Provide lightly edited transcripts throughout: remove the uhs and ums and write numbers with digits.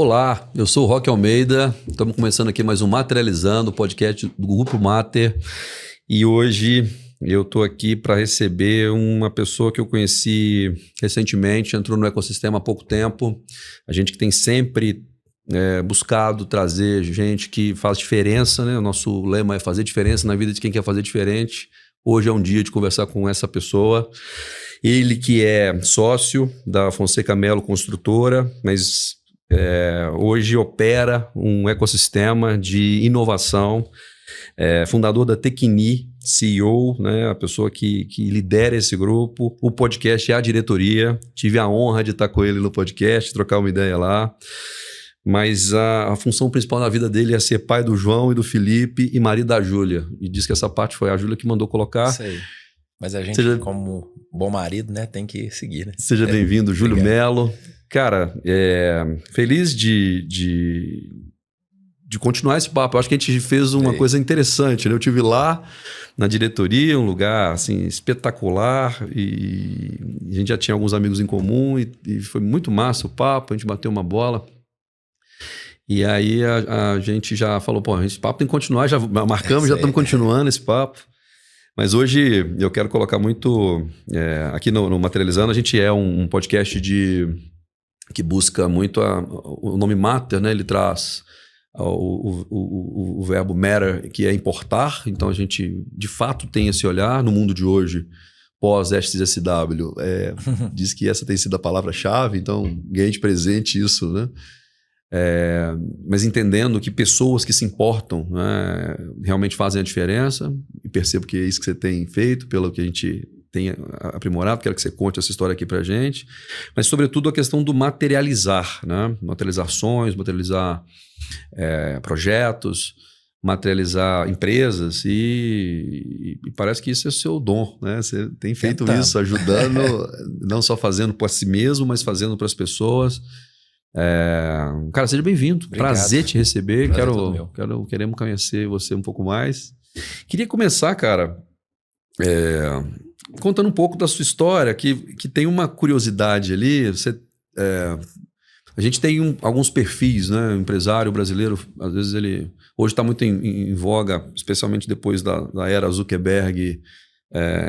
Olá, eu sou o Roque Almeida, estamos começando aqui mais um Materializando, o podcast do Grupo Mater, e hoje eu estou aqui para receber uma pessoa que eu conheci recentemente, entrou no ecossistema há pouco tempo, a gente que tem sempre buscado trazer gente que faz diferença, né? O nosso lema é fazer diferença na vida de quem quer fazer diferente. Hoje é um dia de conversar com essa pessoa, ele que é sócio da Fonseca Melo Construtora, mas hoje opera um ecossistema de inovação, fundador da Tecni, CEO, né, a pessoa que lidera esse grupo. O podcast é a diretoria, tive a honra de estar com ele no podcast, trocar uma ideia lá, mas a função principal na vida dele é ser pai do João e do Felipe e marido da Júlia, e diz que essa parte foi a Júlia que mandou colocar. Isso aí. Mas a gente, como bom marido, né, tem que seguir, né? Seja bem-vindo, Júlio Melo. Cara, feliz de continuar esse papo. Eu acho que a gente fez uma coisa interessante, né? Eu estive lá na diretoria, um lugar assim, espetacular, e a gente já tinha alguns amigos em comum, e foi muito massa o papo, a gente bateu uma bola. E aí a gente já falou, pô, esse papo tem que continuar, já marcamos, já estamos continuando esse papo. Mas hoje eu quero colocar muito... aqui no Materializando, a gente é um podcast que busca muito o nome Matter, né? Ele traz o verbo matter, que é importar. Então a gente de fato tem esse olhar no mundo de hoje, pós-SXSW. Diz que essa tem sido a palavra-chave, então ganhei de presente isso, né? Mas entendendo que pessoas que se importam, né, realmente fazem a diferença, e percebo que é isso que você tem feito, pelo que a gente tem aprimorado. Quero que você conte essa história aqui pra gente, mas sobretudo a questão do materializar, né? Materializar ações, materializar projetos, materializar empresas, e parece que isso é o seu dom, né? Você tem feito isso, ajudando, não só fazendo para si mesmo, mas fazendo para as pessoas. Cara, seja bem-vindo. Prazer te receber. Queremos conhecer você um pouco mais. Queria começar, cara, contando um pouco da sua história, que tem uma curiosidade ali. A gente tem alguns perfis, né? O empresário brasileiro, às vezes ele hoje está muito em voga, especialmente depois da era Zuckerberg,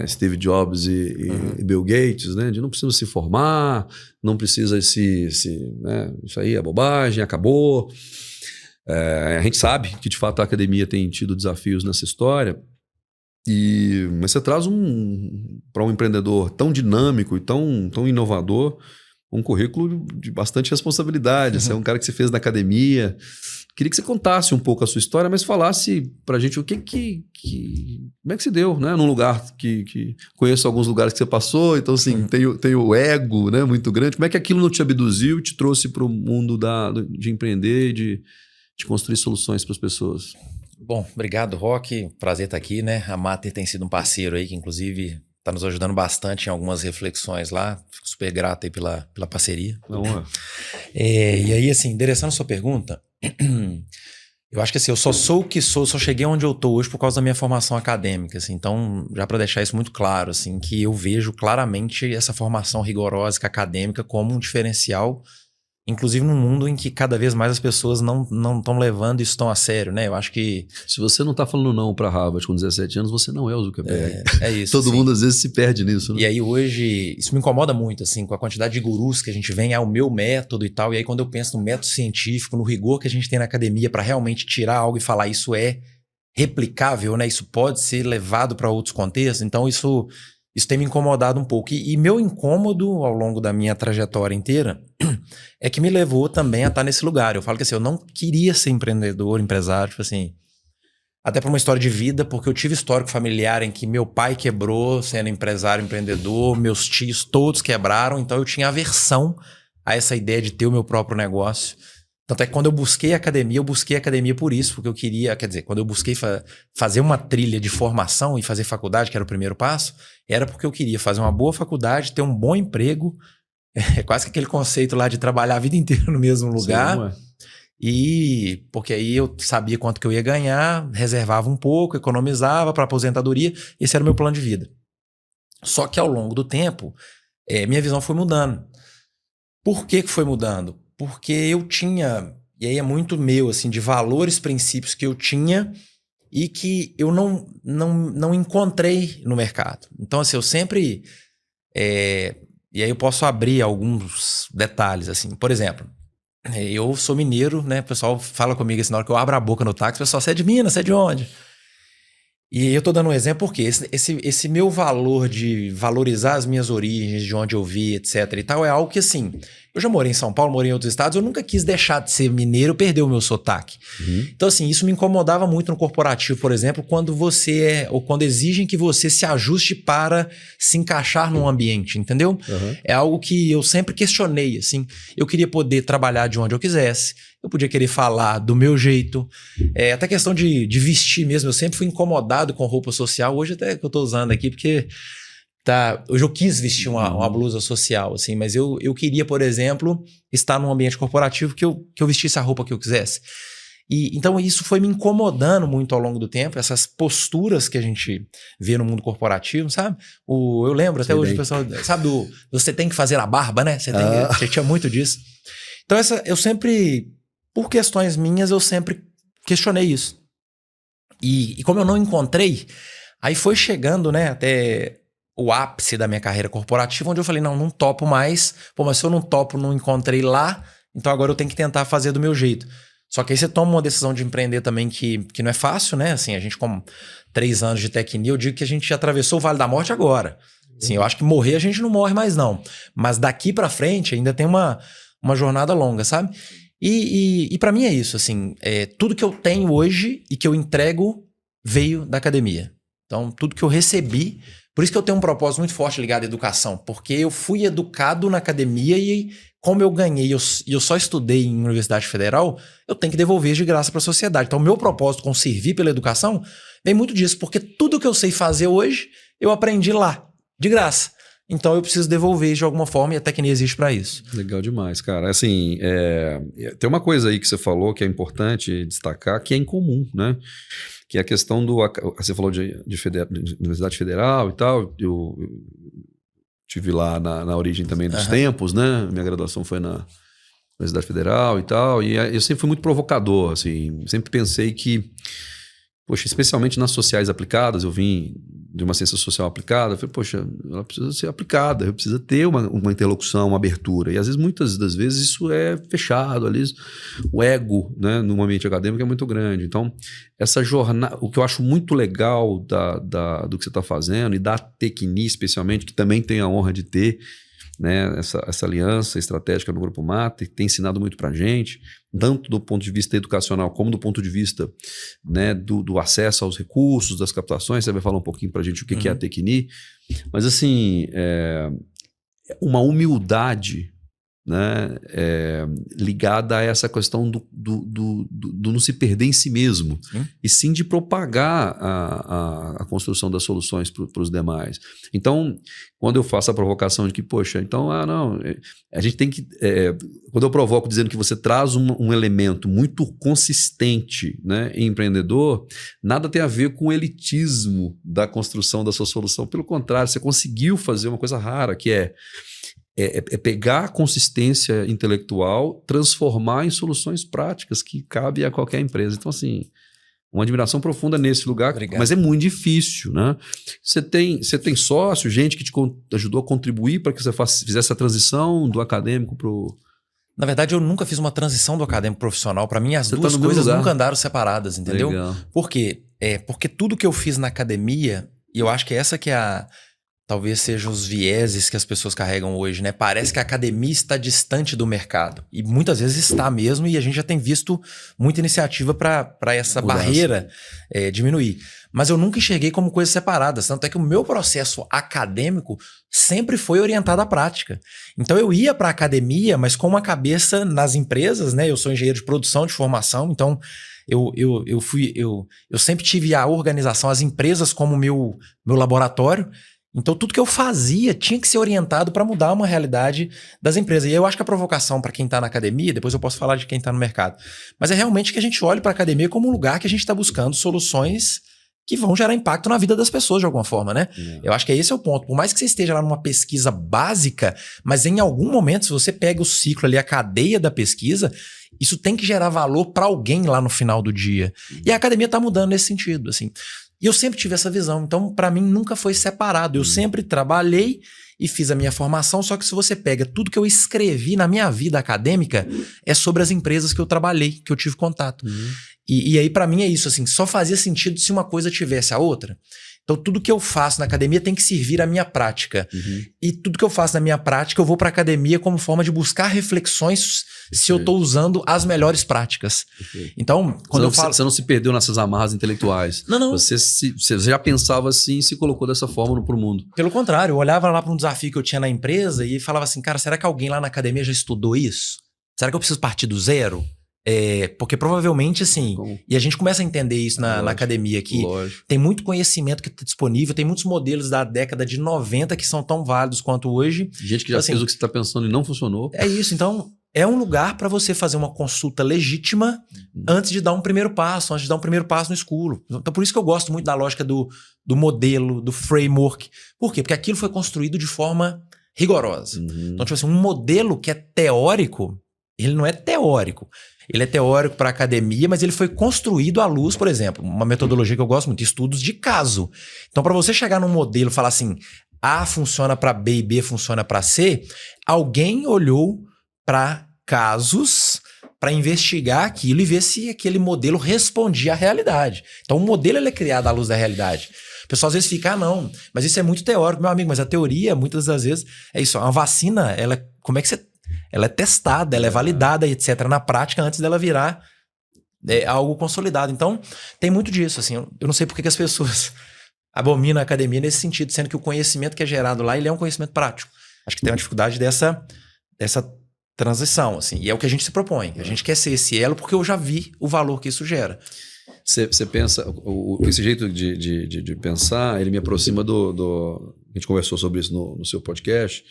Steve Jobs e Bill Gates, né? De não precisa se formar, não precisa né? Isso aí é bobagem, acabou. A gente sabe que de fato a academia tem tido desafios nessa história, mas você traz para um empreendedor tão dinâmico e tão inovador um currículo de bastante responsabilidade. Você é um cara que se fez na academia. Queria que você contasse um pouco a sua história, mas falasse pra gente como é que se deu, né? Num lugar que conheço alguns lugares que você passou, então assim, tem o ego, né, muito grande. Como é que aquilo não te abduziu e te trouxe para o mundo de empreender e de construir soluções para as pessoas? Bom, obrigado, Roque. Prazer estar aqui, né? A Mater tem sido um parceiro aí que, inclusive, está nos ajudando bastante em algumas reflexões lá. Fico super grato aí pela parceria. Não. E aí, assim, endereçando a sua pergunta, eu acho que assim, eu só sou o que sou, só cheguei onde eu tô hoje por causa da minha formação acadêmica, assim. Então, já para deixar isso muito claro, assim, que eu vejo claramente essa formação rigorosa acadêmica como um diferencial, inclusive num mundo em que cada vez mais as pessoas não estão levando isso tão a sério, né? Eu acho que... Se você não tá falando não para Harvard com 17 anos, você não é o Zuckerberg. É isso. Todo mundo às vezes se perde nisso, né? E aí hoje, isso me incomoda muito, assim, com a quantidade de gurus que a gente vem, o meu método e tal. E aí quando eu penso no método científico, no rigor que a gente tem na academia para realmente tirar algo e falar isso é replicável, né? Isso pode ser levado para outros contextos. Então isso tem me incomodado um pouco. E meu incômodo ao longo da minha trajetória inteira é que me levou também a estar nesse lugar. Eu falo que assim, eu não queria ser empreendedor, empresário, tipo assim, até por uma história de vida, porque eu tive histórico familiar em que meu pai quebrou sendo empresário, empreendedor, meus tios todos quebraram, então eu tinha aversão a essa ideia de ter o meu próprio negócio. Tanto é que quando eu busquei academia por isso, porque eu queria, quer dizer, quando eu busquei fazer uma trilha de formação e fazer faculdade, que era o primeiro passo, era porque eu queria fazer uma boa faculdade, ter um bom emprego, quase que aquele conceito lá de trabalhar a vida inteira no mesmo lugar. Sim, e porque aí eu sabia quanto que eu ia ganhar, reservava um pouco, economizava para aposentadoria, esse era o meu plano de vida. Só que ao longo do tempo, minha visão foi mudando. Por que foi mudando? porque eu tinha, e aí é muito meu, assim, de valores, princípios que eu tinha e que eu não encontrei no mercado. Então, assim, eu sempre... e aí eu posso abrir alguns detalhes, assim. Por exemplo, eu sou mineiro, né? O pessoal fala comigo assim, na hora que eu abro a boca no táxi, o pessoal, você é de Minas, você é de onde? E eu tô dando um exemplo porque esse meu valor de valorizar as minhas origens, de onde eu vi, etc e tal, é algo que, assim, eu já morei em São Paulo, morei em outros estados, eu nunca quis deixar de ser mineiro, perder o meu sotaque. Então, assim, isso me incomodava muito no corporativo, por exemplo, quando ou quando exigem que você se ajuste para se encaixar num ambiente, entendeu? É algo que eu sempre questionei, assim. Eu queria poder trabalhar de onde eu quisesse, eu podia querer falar do meu jeito. Até questão de vestir mesmo, eu sempre fui incomodado com roupa social. Hoje até que eu tô usando aqui, porque hoje eu quis vestir uma blusa social, assim, mas eu queria, por exemplo, estar num ambiente corporativo que eu vestisse a roupa que eu quisesse. Então isso foi me incomodando muito ao longo do tempo, essas posturas que a gente vê no mundo corporativo, sabe? Eu lembro até hoje, o pessoal, sabe, você tem que fazer a barba, né? Você tinha muito disso. Então eu sempre... Por questões minhas, eu sempre questionei isso. E como eu não encontrei, aí foi chegando, né, até o ápice da minha carreira corporativa, onde eu falei, não topo mais. Pô, mas se eu não topo, não encontrei lá, então agora eu tenho que tentar fazer do meu jeito. Só que aí você toma uma decisão de empreender também que não é fácil, né? Assim, a gente com 3 anos de Tecnia, eu digo que a gente atravessou o Vale da Morte agora. Assim, eu acho que morrer a gente não morre mais não. Mas daqui pra frente ainda tem uma jornada longa, sabe? E para mim é isso, assim, tudo que eu tenho hoje e que eu entrego veio da academia. Então, tudo que eu recebi, por isso que eu tenho um propósito muito forte ligado à educação, porque eu fui educado na academia e como eu ganhei e eu só estudei em Universidade Federal, eu tenho que devolver de graça para a sociedade. Então, o meu propósito com servir pela educação vem muito disso, porque tudo que eu sei fazer hoje, eu aprendi lá, de graça. Então eu preciso devolver de alguma forma e a Tecnia existe para isso. Legal demais, cara. Assim, tem uma coisa aí que você falou que é importante destacar, que é incomum, né? Que é a questão do... Você falou de Universidade Federal e tal. Eu tive lá na origem também dos tempos, né? Minha graduação foi na Universidade Federal e tal. E eu sempre fui muito provocador, assim. Sempre pensei que... Poxa, especialmente nas sociais aplicadas, eu vim de uma ciência social aplicada, eu falei, poxa, ela precisa ser aplicada, eu preciso ter uma interlocução, uma abertura. E às vezes, muitas das vezes, isso é fechado, ali, o ego, né, no ambiente acadêmico é muito grande. Então, essa jornada, o que eu acho muito legal do que você está fazendo, e da Tecnia especialmente, que também tem a honra de ter, né, essa aliança estratégica no Grupo Mater, que tem ensinado muito para a gente, tanto do ponto de vista educacional como do ponto de vista, né, do acesso aos recursos, das captações. Você vai falar um pouquinho para a gente o que é a Tecnia, mas assim, uma humildade, né, ligada a essa questão do não se perder em si mesmo, e sim de propagar a construção das soluções para os demais. Então, quando eu faço a provocação de que, poxa, então, a gente tem que... quando eu provoco dizendo que você traz um elemento muito consistente, né, em empreendedor, nada tem a ver com o elitismo da construção da sua solução. Pelo contrário, você conseguiu fazer uma coisa rara, que é pegar a consistência intelectual, transformar em soluções práticas que cabem a qualquer empresa. Então, assim, uma admiração profunda nesse lugar. Obrigado. Mas é muito difícil, né? Você tem sócio, gente que te ajudou a contribuir para que você fizesse essa transição do acadêmico para o... Na verdade, eu nunca fiz uma transição do acadêmico profissional. Para mim, as duas coisas nunca andaram separadas, entendeu? Legal. Por quê? Porque tudo que eu fiz na academia, e eu acho que essa que é talvez sejam os vieses que as pessoas carregam hoje, né? Parece que a academia está distante do mercado. E muitas vezes está mesmo, e a gente já tem visto muita iniciativa para essa barreira diminuir. Mas eu nunca enxerguei como coisas separadas. Tanto é que o meu processo acadêmico sempre foi orientado à prática. Então eu ia para a academia, mas com uma cabeça nas empresas, né? Eu sou engenheiro de produção, de formação, então eu sempre tive a organização, as empresas como meu laboratório. Então tudo que eu fazia tinha que ser orientado para mudar uma realidade das empresas. E eu acho que a provocação para quem está na academia, depois eu posso falar de quem está no mercado, mas é realmente que a gente olhe para a academia como um lugar que a gente está buscando soluções que vão gerar impacto na vida das pessoas de alguma forma, né? Eu acho que esse é o ponto. Por mais que você esteja lá numa pesquisa básica, mas em algum momento, se você pega o ciclo ali, a cadeia da pesquisa, isso tem que gerar valor para alguém lá no final do dia. E a academia está mudando nesse sentido, assim. E eu sempre tive essa visão. Então, para mim, nunca foi separado. Eu sempre trabalhei e fiz a minha formação, só que se você pega tudo que eu escrevi na minha vida acadêmica, é sobre as empresas que eu trabalhei, que eu tive contato. E aí, para mim, é isso, assim, só fazia sentido se uma coisa tivesse a outra. Então, tudo que eu faço na academia tem que servir à minha prática. E tudo que eu faço na minha prática, eu vou para a academia como forma de buscar reflexões se eu estou usando as melhores práticas. Então, quando eu falo... Você não se perdeu nessas amarras intelectuais. Não. Você já pensava assim e se colocou dessa forma pro mundo. Pelo contrário, eu olhava lá para um desafio que eu tinha na empresa e falava assim, cara, será que alguém lá na academia já estudou isso? Será que eu preciso partir do zero? Porque provavelmente, assim, e a gente começa a entender isso na academia, que tem muito conhecimento que está disponível, tem muitos modelos da década de 90 que são tão válidos quanto hoje. Gente que já fez o que você está pensando e não funcionou. É isso, então é um lugar para você fazer uma consulta legítima antes de dar um primeiro passo, antes de dar um primeiro passo no escuro. Então por isso que eu gosto muito da lógica do modelo, do framework. Por quê? Porque aquilo foi construído de forma rigorosa. Então, tipo assim, um modelo que é teórico, ele não é teórico. Ele é teórico para a academia, mas ele foi construído à luz, por exemplo, uma metodologia que eu gosto muito, estudos de caso. Então, para você chegar num modelo e falar assim, A funciona para B e B funciona para C, alguém olhou para casos para investigar aquilo e ver se aquele modelo respondia à realidade. Então, o modelo ele é criado à luz da realidade. O pessoal às vezes fica, não, mas isso é muito teórico, meu amigo, mas a teoria, muitas das vezes, é isso. Uma vacina, como é que você... Ela é testada, ela é validada, etc., na prática, antes dela virar algo consolidado. Então, tem muito disso. Assim, eu não sei por que as pessoas abominam a academia nesse sentido, sendo que o conhecimento que é gerado lá, ele é um conhecimento prático. Acho que tem uma dificuldade dessa transição. Assim, e é o que a gente se propõe. A gente quer ser esse elo porque eu já vi o valor que isso gera. Você pensa... Esse jeito de pensar, ele me aproxima do... A gente conversou sobre isso no seu podcast...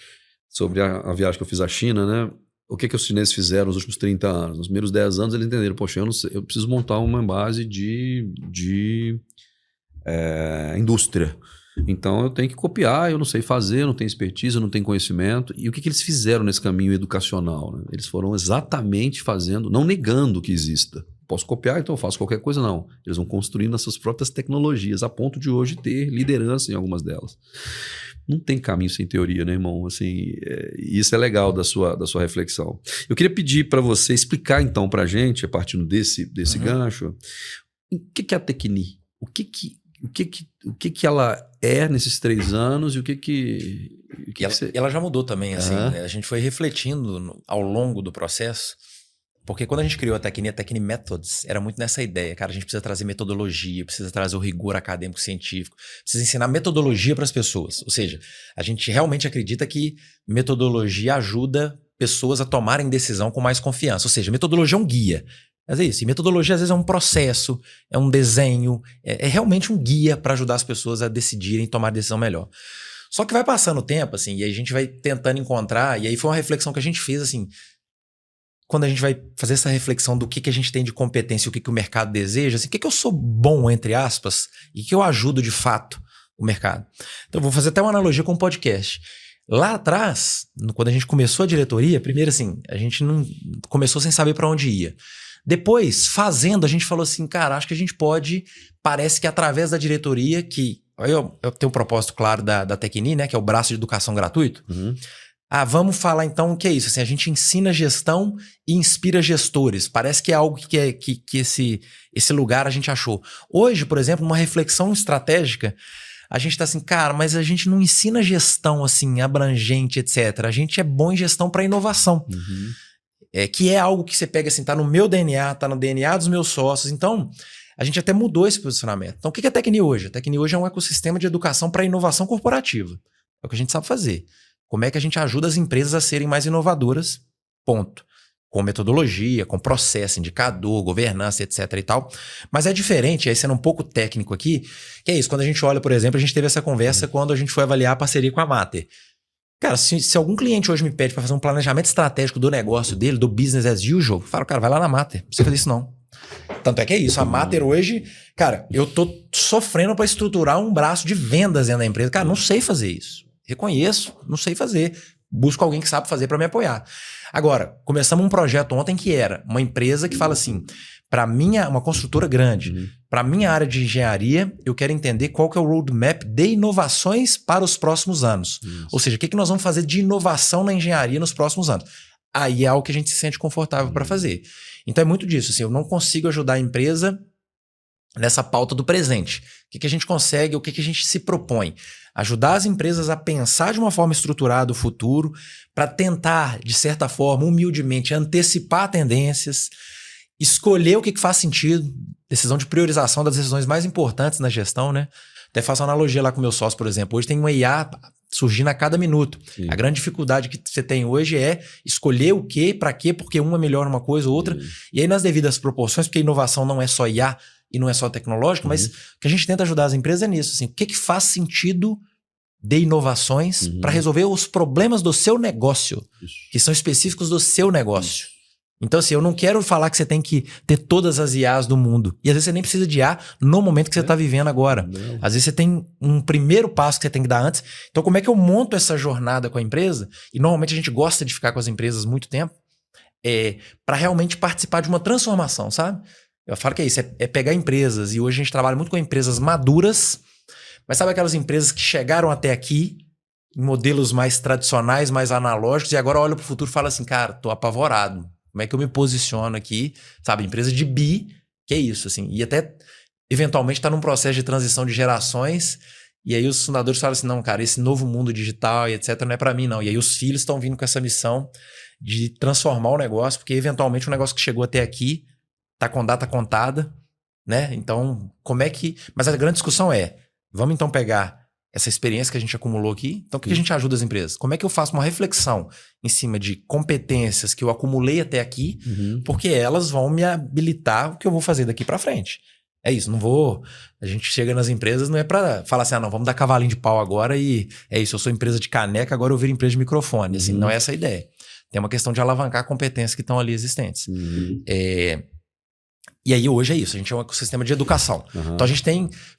sobre a viagem que eu fiz à China, né? O que os chineses fizeram nos últimos 30 anos? Nos primeiros 10 anos eles entenderam, poxa, eu preciso montar uma base de indústria. Então eu tenho que copiar, eu não sei fazer, eu não tenho expertise, eu não tenho conhecimento. E o que eles fizeram nesse caminho educacional? Né? Eles foram exatamente fazendo, não negando que exista. Posso copiar, então eu faço qualquer coisa, não. Eles vão construindo as suas próprias tecnologias, a ponto de hoje ter liderança em algumas delas. Não tem caminho sem teoria, né, irmão? Assim, isso é legal da sua reflexão. Eu queria pedir para você explicar, então, para a gente, a partir desse gancho, o que é a Tecni? O que ela é nesses 3 anos e o que ela já mudou também, assim, né? A gente foi refletindo ao longo do processo. Porque quando a gente criou a Tecni Methods, era muito nessa ideia. Cara, a gente precisa trazer metodologia, precisa trazer o rigor acadêmico científico, precisa ensinar metodologia para as pessoas. Ou seja, a gente realmente acredita que metodologia ajuda pessoas a tomarem decisão com mais confiança. Ou seja, metodologia é um guia. Mas é isso. E metodologia às vezes é um processo, é um desenho, é realmente um guia para ajudar as pessoas a decidirem tomar decisão melhor. Só que vai passando o tempo, assim, e aí a gente vai tentando encontrar, e aí foi uma reflexão que a gente fez, assim, quando a gente vai fazer essa reflexão do que a gente tem de competência e o que o mercado deseja, assim, o que eu sou bom, entre aspas, e que eu ajudo de fato o mercado. Então, eu vou fazer até uma analogia com o podcast. Lá atrás, quando a gente começou a diretoria, primeiro assim, a gente não começou sem saber para onde ia. Depois, fazendo, a gente falou assim, cara, acho que a gente pode, parece que através da diretoria, que eu tenho um propósito claro da Tecni, né, que é o braço de educação gratuito. Vamos falar então o que é isso? Assim, a gente ensina gestão e inspira gestores. Parece que é algo que esse lugar a gente achou. Hoje, por exemplo, numa reflexão estratégica, a gente está assim, cara, mas a gente não ensina gestão assim, abrangente, etc. A gente é bom em gestão para inovação. Que é algo que você pega assim, tá no meu DNA, tá no DNA dos meus sócios. Então, a gente até mudou esse posicionamento. Então, o que é a Tecni hoje? A Tecni hoje é um ecossistema de educação para inovação corporativa. É o que a gente sabe fazer. Como é que a gente ajuda as empresas a serem mais inovadoras? Ponto. Com metodologia, com processo, indicador, governança, etc e tal. Mas é diferente, aí sendo um pouco técnico aqui, que é isso. Quando a gente olha, por exemplo, a gente teve essa conversa quando a gente foi avaliar a parceria com a Mater. Cara, se algum cliente hoje me pede para fazer um planejamento estratégico do negócio dele, do business as usual, eu falo, cara, vai lá na Mater, não precisa fazer isso não. Tanto é que é isso. A Mater hoje, cara, eu tô sofrendo para estruturar um braço de vendas dentro da empresa. Cara, não sei fazer isso. Reconheço, não sei fazer. Busco alguém que sabe fazer para me apoiar. Agora, começamos um projeto ontem que era uma empresa que fala assim, para uma construtora grande, para minha área de engenharia, eu quero entender qual que é o roadmap de inovações para os próximos anos. Ou seja, o que nós vamos fazer de inovação na engenharia nos próximos anos. Aí é algo que a gente se sente confortável para fazer. Então é muito disso. Assim, eu não consigo ajudar a empresa nessa pauta do presente. O que a gente consegue, o que a gente se propõe? Ajudar as empresas a pensar de uma forma estruturada o futuro para tentar, de certa forma, humildemente, antecipar tendências, escolher o que faz sentido, decisão de priorização das decisões mais importantes na gestão, né? Até faço uma analogia lá com o meu sócio, por exemplo. Hoje tem uma IA surgindo a cada minuto. Sim. A grande dificuldade que você tem hoje é escolher o quê, para quê, porque uma melhora uma coisa ou outra. Sim. E aí nas devidas proporções, porque inovação não é só IA e não é só tecnológico, mas o que a gente tenta ajudar as empresas é nisso. Assim, o que faz sentido de inovações para resolver os problemas do seu negócio, que são específicos do seu negócio. Então, assim, eu não quero falar que você tem que ter todas as IAs do mundo. E às vezes você nem precisa de IA no momento que você está vivendo agora. Não. Às vezes você tem um primeiro passo que você tem que dar antes. Então, como é que eu monto essa jornada com a empresa? E normalmente a gente gosta de ficar com as empresas muito tempo para realmente participar de uma transformação, sabe? Eu falo que é isso, é pegar empresas. E hoje a gente trabalha muito com empresas maduras. Mas sabe aquelas empresas que chegaram até aqui em modelos mais tradicionais, mais analógicos, e agora olham para o futuro e falam assim, cara, tô apavorado. Como é que eu me posiciono aqui? Sabe, empresa de bi, que é isso, assim. E até, eventualmente, está num processo de transição de gerações, e aí os fundadores falam assim, não, cara, esse novo mundo digital e etc. não é para mim, não. E aí os filhos estão vindo com essa missão de transformar o negócio, porque eventualmente o negócio que chegou até aqui está com data contada, né? Então, como é que... Mas a grande discussão é, vamos então pegar essa experiência que a gente acumulou aqui. Então, o que a gente ajuda as empresas? Como é que eu faço uma reflexão em cima de competências que eu acumulei até aqui, porque elas vão me habilitar o que eu vou fazer daqui para frente. É isso, não vou... A gente chega nas empresas, não é para falar assim, não, vamos dar cavalinho de pau agora e é isso, eu sou empresa de caneca, agora eu viro empresa de microfone. Assim, não é essa a ideia. Tem uma questão de alavancar competências que estão ali existentes. E aí hoje é isso, a gente é um ecossistema de educação. Então a gente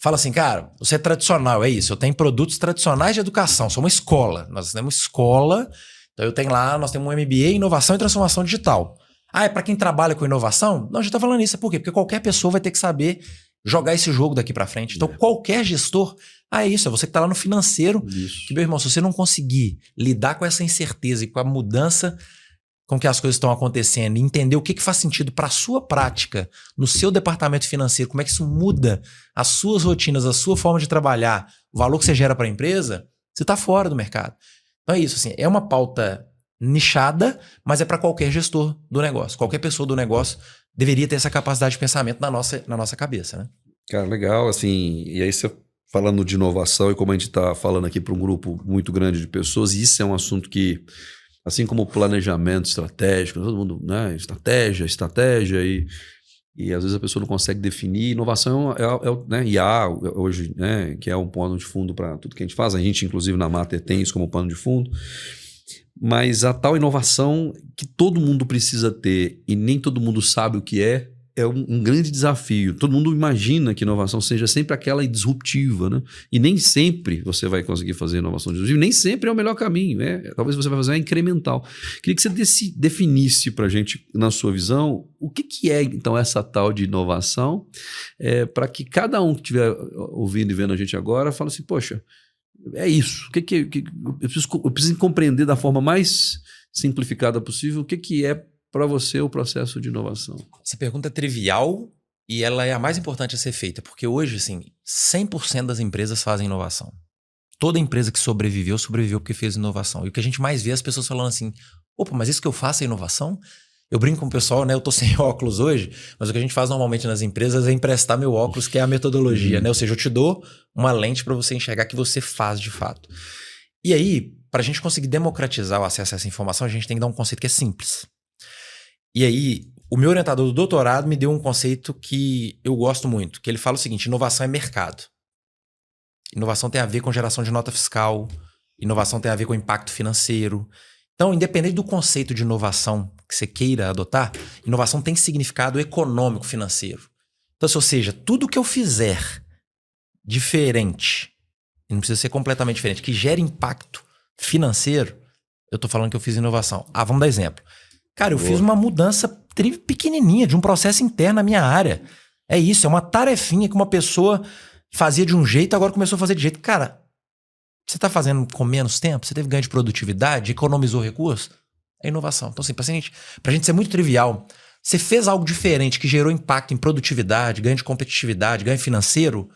fala assim, cara, você é tradicional, é isso, eu tenho produtos tradicionais de educação, sou uma escola, nós temos escola, então nós temos um MBA em inovação e transformação digital. Ah, é para quem trabalha com inovação? Não, a gente tá falando isso, por quê? Porque qualquer pessoa vai ter que saber jogar esse jogo daqui para frente. Então qualquer gestor, é isso, é você que tá lá no financeiro, que meu irmão, se você não conseguir lidar com essa incerteza e com a mudança com que as coisas estão acontecendo e entender o que faz sentido para a sua prática, no seu departamento financeiro, como é que isso muda as suas rotinas, a sua forma de trabalhar, o valor que você gera para a empresa, você está fora do mercado. Então é isso, assim, é uma pauta nichada, mas é para qualquer gestor do negócio. Qualquer pessoa do negócio deveria ter essa capacidade de pensamento na nossa cabeça, né? Cara, legal, assim, e aí você falando de inovação e como a gente está falando aqui para um grupo muito grande de pessoas, e isso é um assunto que assim como o planejamento estratégico, todo mundo, né? Estratégia, e às vezes a pessoa não consegue definir. Inovação né? IA hoje, né? Que é um pano de fundo para tudo que a gente faz. A gente, inclusive, na Mater tem isso como pano de fundo. Mas a tal inovação que todo mundo precisa ter e nem todo mundo sabe o que é um grande desafio. Todo mundo imagina que inovação seja sempre aquela disruptiva, né? E nem sempre você vai conseguir fazer inovação disruptiva, nem sempre é o melhor caminho, né? Talvez você vai fazer uma incremental. Queria que você definisse para a gente, na sua visão, o que é, então, essa tal de inovação, para que cada um que estiver ouvindo e vendo a gente agora fale assim, poxa, é isso. Eu preciso compreender da forma mais simplificada possível o que é para você o processo de inovação. Essa pergunta é trivial e ela é a mais importante a ser feita, porque hoje, assim, 100% das empresas fazem inovação. Toda empresa que sobreviveu porque fez inovação. E o que a gente mais vê é as pessoas falando assim, opa, mas isso que eu faço é inovação? Eu brinco com o pessoal, né? Eu tô sem óculos hoje, mas o que a gente faz normalmente nas empresas é emprestar meu óculos, que é a metodologia, né? Ou seja, eu te dou uma lente para você enxergar que você faz de fato. E aí, para a gente conseguir democratizar o acesso a essa informação, a gente tem que dar um conceito que é simples. E aí, o meu orientador do doutorado me deu um conceito que eu gosto muito, que ele fala o seguinte, inovação é mercado. Inovação tem a ver com geração de nota fiscal, inovação tem a ver com impacto financeiro. Então, independente do conceito de inovação que você queira adotar, inovação tem significado econômico, financeiro. Então, ou seja, tudo que eu fizer diferente, e não precisa ser completamente diferente, que gere impacto financeiro, eu tô falando que eu fiz inovação. Vamos dar exemplo. Cara, eu fiz uma mudança pequenininha de um processo interno na minha área. É isso, é uma tarefinha que uma pessoa fazia de um jeito, agora começou a fazer de jeito. Cara, você tá fazendo com menos tempo? Você teve ganho de produtividade? Economizou recursos? É inovação. Então, assim, pra gente ser muito trivial, você fez algo diferente que gerou impacto em produtividade, ganho de competitividade, ganho financeiro,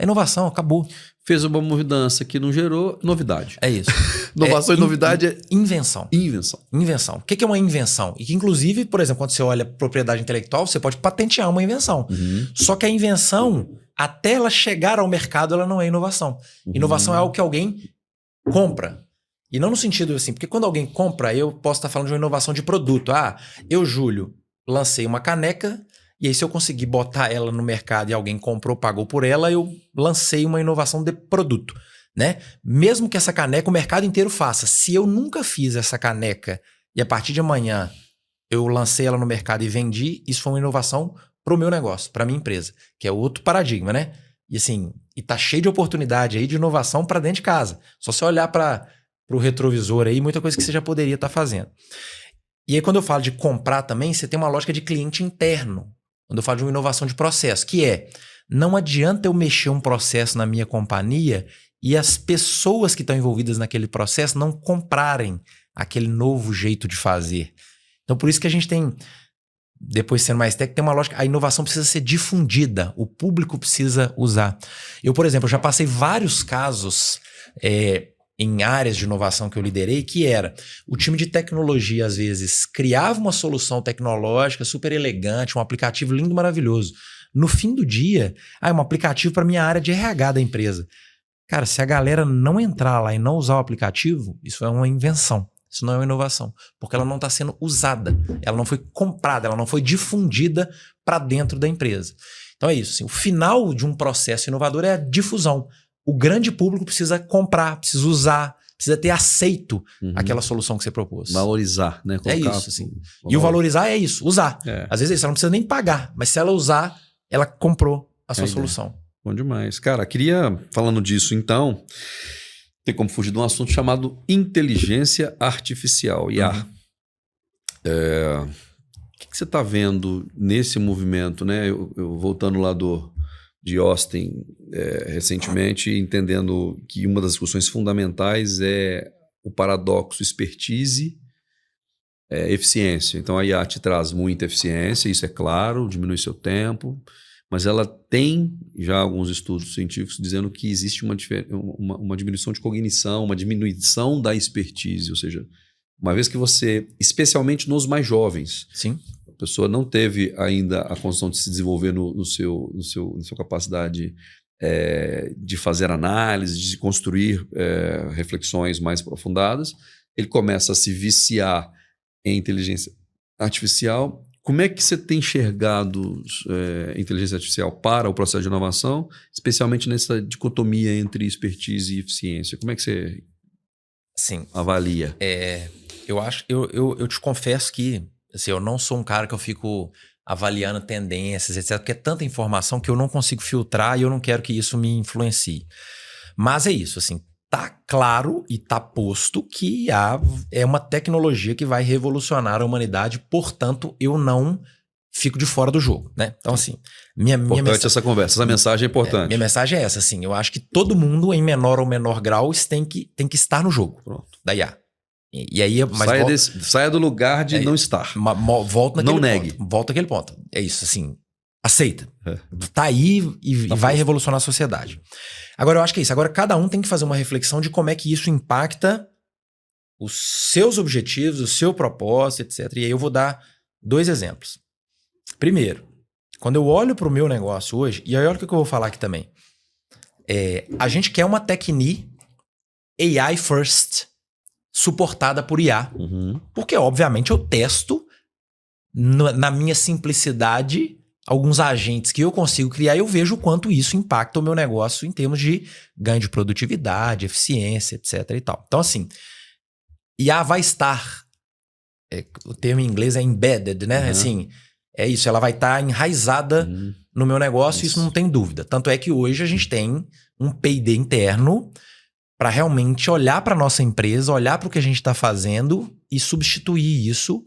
é inovação, acabou. Fez uma mudança que não gerou novidade. É isso. Inovação e novidade é invenção. Invenção. O que é uma invenção? E que, inclusive, por exemplo, quando você olha propriedade intelectual, você pode patentear uma invenção. Só que a invenção, até ela chegar ao mercado, ela não é inovação. Inovação é algo que alguém compra. E não no sentido assim, porque quando alguém compra, eu posso estar falando de uma inovação de produto. Eu, Júlio, lancei uma caneca, e aí se eu conseguir botar ela no mercado e alguém comprou, pagou por ela, eu lancei uma inovação de produto, né? Mesmo que essa caneca o mercado inteiro faça. Se eu nunca fiz essa caneca e a partir de amanhã eu lancei ela no mercado e vendi, isso foi uma inovação para o meu negócio, para a minha empresa, que é outro paradigma, né? E assim, e tá cheio de oportunidade aí de inovação para dentro de casa. Só você olhar para o retrovisor aí, muita coisa que você já poderia estar fazendo. E aí quando eu falo de comprar também, você tem uma lógica de cliente interno. Quando eu falo de uma inovação de processo, que é, não adianta eu mexer um processo na minha companhia e as pessoas que estão envolvidas naquele processo não comprarem aquele novo jeito de fazer. Então, por isso que a gente tem, depois sendo mais técnico, tem uma lógica, a inovação precisa ser difundida, o público precisa usar. Eu, por exemplo, já passei vários casos em áreas de inovação que eu liderei, que era o time de tecnologia, às vezes, criava uma solução tecnológica super elegante, um aplicativo lindo, maravilhoso. No fim do dia, é um aplicativo para minha área de RH da empresa. Cara, se a galera não entrar lá e não usar o aplicativo, isso é uma invenção. Isso não é uma inovação, porque ela não está sendo usada, ela não foi comprada, ela não foi difundida para dentro da empresa. Então é isso. Assim, o final de um processo inovador é a difusão. O grande público precisa comprar, precisa usar, precisa ter aceito aquela solução que você propôs. Valorizar, né? É isso, assim. E o valorizar é isso, usar. Às vezes ela não precisa nem pagar, mas se ela usar, ela comprou a sua solução. Bom demais. Cara, queria, falando disso então, tem como fugir de um assunto chamado inteligência artificial, IA. O que você está vendo nesse movimento, né? Eu voltando lá de Austin recentemente, entendendo que uma das discussões fundamentais é o paradoxo expertise, eficiência. Então a IA te traz muita eficiência, isso é claro, diminui seu tempo, mas ela tem já alguns estudos científicos dizendo que existe uma diminuição de cognição, uma diminuição da expertise, ou seja, uma vez que você, especialmente nos mais jovens, sim, a pessoa não teve ainda a condição de se desenvolver na sua capacidade de fazer análise, de construir reflexões mais aprofundadas, ele começa a se viciar em inteligência artificial. Como é que você tem enxergado inteligência artificial para o processo de inovação, especialmente nessa dicotomia entre expertise e eficiência? Como é que você avalia? Eu te confesso que assim, eu não sou um cara que eu fico avaliando tendências, etc., porque é tanta informação que eu não consigo filtrar e eu não quero que isso me influencie. Mas é isso, assim, tá claro e tá posto que IA é uma tecnologia que vai revolucionar a humanidade, portanto, eu não fico de fora do jogo, né? Então, assim, importante essa conversa, essa mensagem é importante. Minha mensagem é essa, assim, eu acho que todo mundo, em menor ou menor grau, tem que estar no jogo. Pronto. Da IA. E aí, mas saia do lugar de não estar. Volta naquele não negue. ponto. Volta naquele ponto. É isso, assim. Aceita. Tá aí e vai revolucionar a sociedade. Agora, eu acho que é isso. Agora, cada um tem que fazer uma reflexão de como é que isso impacta os seus objetivos, o seu propósito, etc. E aí eu vou dar 2 exemplos. Primeiro, quando eu olho para o meu negócio hoje, e aí olha o que eu vou falar aqui também. A gente quer uma Tecni AI first, suportada por IA. Porque, obviamente, eu testo na minha simplicidade alguns agentes que eu consigo criar e eu vejo o quanto isso impacta o meu negócio em termos de ganho de produtividade, eficiência, etc. e tal. Então, assim, IA vai estar, o termo em inglês é embedded, né? Assim, é isso, ela vai estar enraizada no meu negócio, isso não tem dúvida. Tanto é que hoje a gente tem um P&D interno para realmente olhar para nossa empresa, olhar para o que a gente está fazendo e substituir isso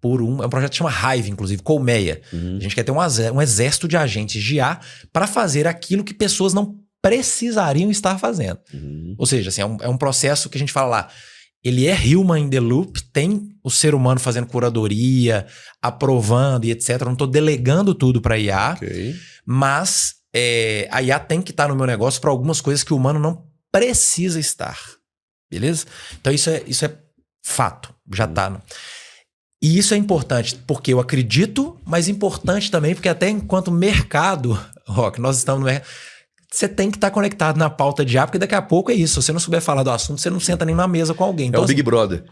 por é um projeto que chama Hive, inclusive, Colmeia. A gente quer ter um exército de agentes de IA para fazer aquilo que pessoas não precisariam estar fazendo. Ou seja, assim, é um processo que a gente fala lá, ele é human in the loop, tem o ser humano fazendo curadoria, aprovando e etc. Eu não estou delegando tudo para IA, mas a IA tem que estar no meu negócio para algumas coisas que o humano não precisa estar. Beleza? Então isso é fato, já está. E isso é importante porque eu acredito, mas importante também porque até enquanto mercado, Rock, nós estamos no mercado, você tem que estar conectado na pauta de IA, porque daqui a pouco é isso. Se você não souber falar do assunto, você não senta nem na mesa com alguém. Então, é o Big Brother.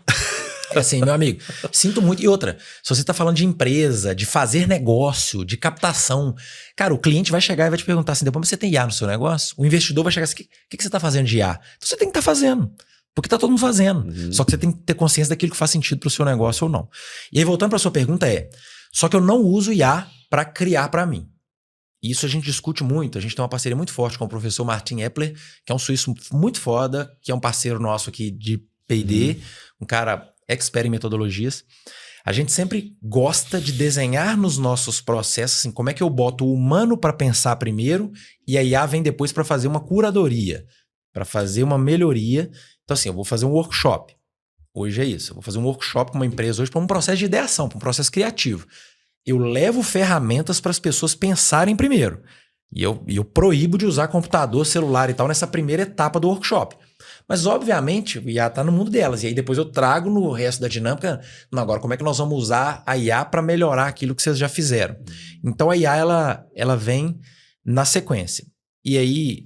Assim, meu amigo, sinto muito. E outra, se você está falando de empresa, de fazer negócio, de captação, cara, o cliente vai chegar e vai te perguntar assim, depois você tem IA no seu negócio? O investidor vai chegar assim, o que você está fazendo de IA? Então você tem que estar fazendo. Porque tá todo mundo fazendo. Só que você tem que ter consciência daquilo que faz sentido pro seu negócio ou não. E aí, voltando para sua pergunta só que eu não uso IA para criar para mim. E isso a gente discute muito. A gente tem uma parceria muito forte com o professor Martin Epler, que é um suíço muito foda, que é um parceiro nosso aqui de P&D, um cara expert em metodologias. A gente sempre gosta de desenhar nos nossos processos, assim, como é que eu boto o humano para pensar primeiro e a IA vem depois para fazer uma curadoria, para fazer uma melhoria. Então, assim, eu vou fazer um workshop. Hoje é isso. Eu vou fazer um workshop com uma empresa hoje para um processo de ideação, para um processo criativo. Eu levo ferramentas para as pessoas pensarem primeiro. E eu proíbo de usar computador, celular e tal nessa primeira etapa do workshop. Mas, obviamente, o IA está no mundo delas. E aí depois eu trago no resto da dinâmica, não, agora como é que nós vamos usar a IA para melhorar aquilo que vocês já fizeram. Então a IA ela vem na sequência. E aí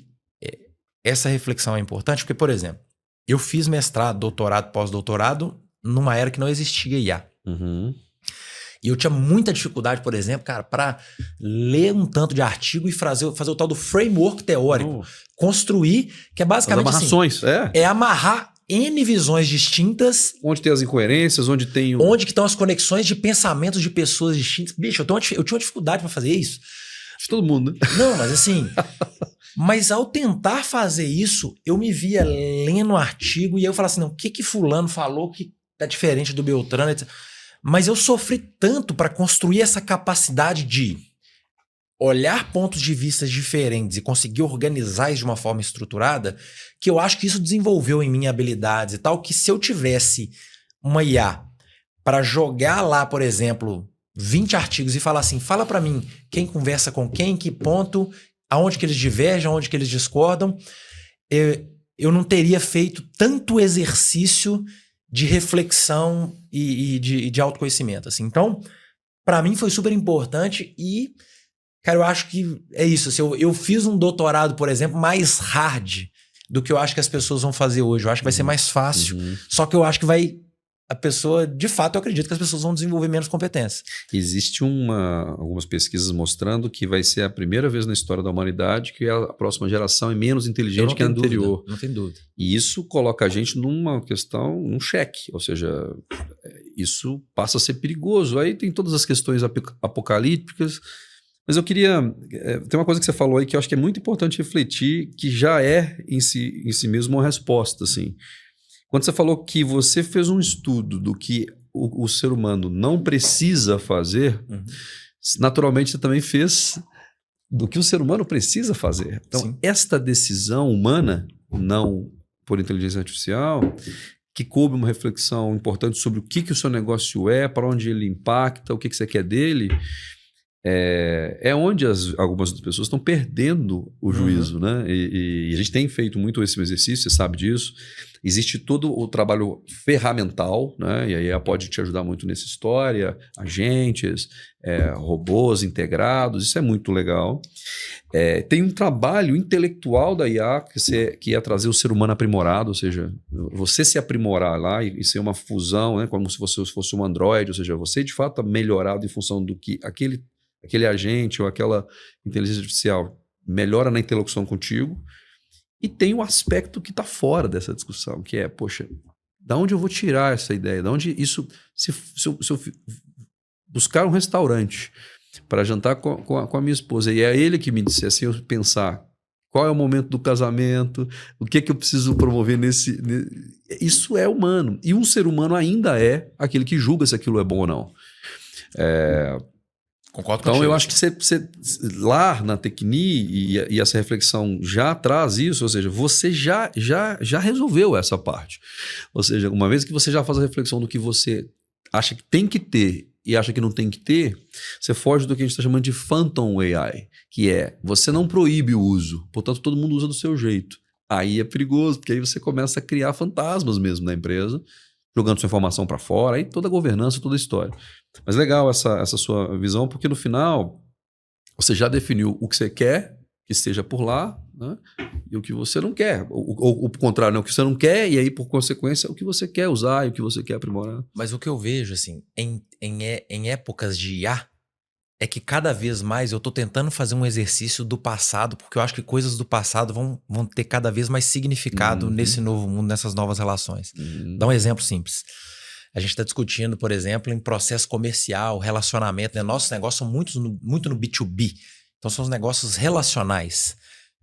essa reflexão é importante porque, por exemplo, eu fiz mestrado, doutorado, pós-doutorado numa era que não existia IA. E eu tinha muita dificuldade, por exemplo, cara, para ler um tanto de artigo e fazer o tal do framework teórico. Construir, que é basicamente as amarrações, assim, é amarrar N visões distintas. Onde tem as incoerências, onde tem... Onde que estão as conexões de pensamentos de pessoas distintas. Bicho, eu tinha uma dificuldade para fazer isso. De todo mundo, né? Não, mas assim... Mas ao tentar fazer isso, eu me via lendo o artigo e eu falava assim, não, o que fulano falou que tá diferente do Beltrano, etc. Mas eu sofri tanto para construir essa capacidade de olhar pontos de vista diferentes e conseguir organizar isso de uma forma estruturada, que eu acho que isso desenvolveu em mim habilidades e tal, que se eu tivesse uma IA para jogar lá, por exemplo, 20 artigos e falar assim, fala para mim quem conversa com quem, em que ponto, aonde que eles divergem, aonde que eles discordam, eu não teria feito tanto exercício de reflexão e de autoconhecimento. Assim. Então, para mim foi super importante e, cara, eu acho que é isso. Assim, eu fiz um doutorado, por exemplo, mais hard do que eu acho que as pessoas vão fazer hoje. Eu acho que vai ser mais fácil, só que eu acho que a pessoa, de fato, eu acredito que as pessoas vão desenvolver menos competência. Existe algumas pesquisas mostrando que vai ser a primeira vez na história da humanidade que a próxima geração é menos inteligente que a anterior. Não tem dúvida. E isso coloca a gente numa questão, num cheque. Ou seja, isso passa a ser perigoso. Aí tem todas as questões apocalípticas. Mas eu queria... tem uma coisa que você falou aí que eu acho que é muito importante refletir, que já é em si mesmo uma resposta, assim. Quando você falou que você fez um estudo do que o ser humano não precisa fazer, naturalmente você também fez do que o ser humano precisa fazer. Então, sim, esta decisão humana, não por inteligência artificial, que coube uma reflexão importante sobre o que o seu negócio é, para onde ele impacta, o que você quer dele, é onde algumas das pessoas estão perdendo o juízo, né? E a gente tem feito muito esse exercício, você sabe disso. Existe todo o trabalho ferramental, né? E aí a pode te ajudar muito nessa história, agentes, robôs integrados, isso é muito legal. Tem um trabalho intelectual da IA que é trazer o ser humano aprimorado, ou seja, você se aprimorar lá e ser uma fusão, né? Como se você fosse um Android, ou seja, você de fato melhorado em função do que aquele agente ou aquela inteligência artificial melhora na interlocução contigo. E tem o aspecto que está fora dessa discussão, que é, poxa, Da onde eu vou tirar essa ideia? Da onde isso... Se eu buscar um restaurante para jantar com a minha esposa, e é ele que me dissesse, eu pensar qual é o momento do casamento, o que eu preciso promover nesse... Isso é humano. E um ser humano ainda é aquele que julga se aquilo é bom ou não. Concordo então contigo. eu acho que você lá na Tecni e essa reflexão já traz isso, ou seja, você já resolveu essa parte. Ou seja, uma vez que você já faz a reflexão do que você acha que tem que ter e acha que não tem que ter, você foge do que a gente está chamando de Phantom AI, que é, você não proíbe o uso, portanto todo mundo usa do seu jeito. Aí é perigoso, porque aí você começa a criar fantasmas mesmo na empresa, jogando sua informação para fora, aí toda a governança, toda a história. Mas legal essa sua visão, porque no final você já definiu o que você quer que esteja por lá, né? E o que você não quer. Ou o contrário, né? O que você não quer, e aí, por consequência, o que você quer usar e o que você quer aprimorar. Mas o que eu vejo, assim, em épocas de IA, é que cada vez mais eu tô tentando fazer um exercício do passado, porque eu acho que coisas do passado vão ter cada vez mais significado nesse novo mundo, nessas novas relações. Dá um exemplo simples. A gente está discutindo, por exemplo, em processo comercial, relacionamento, né? Nossos negócios são muito no B2B. Então são os negócios relacionais.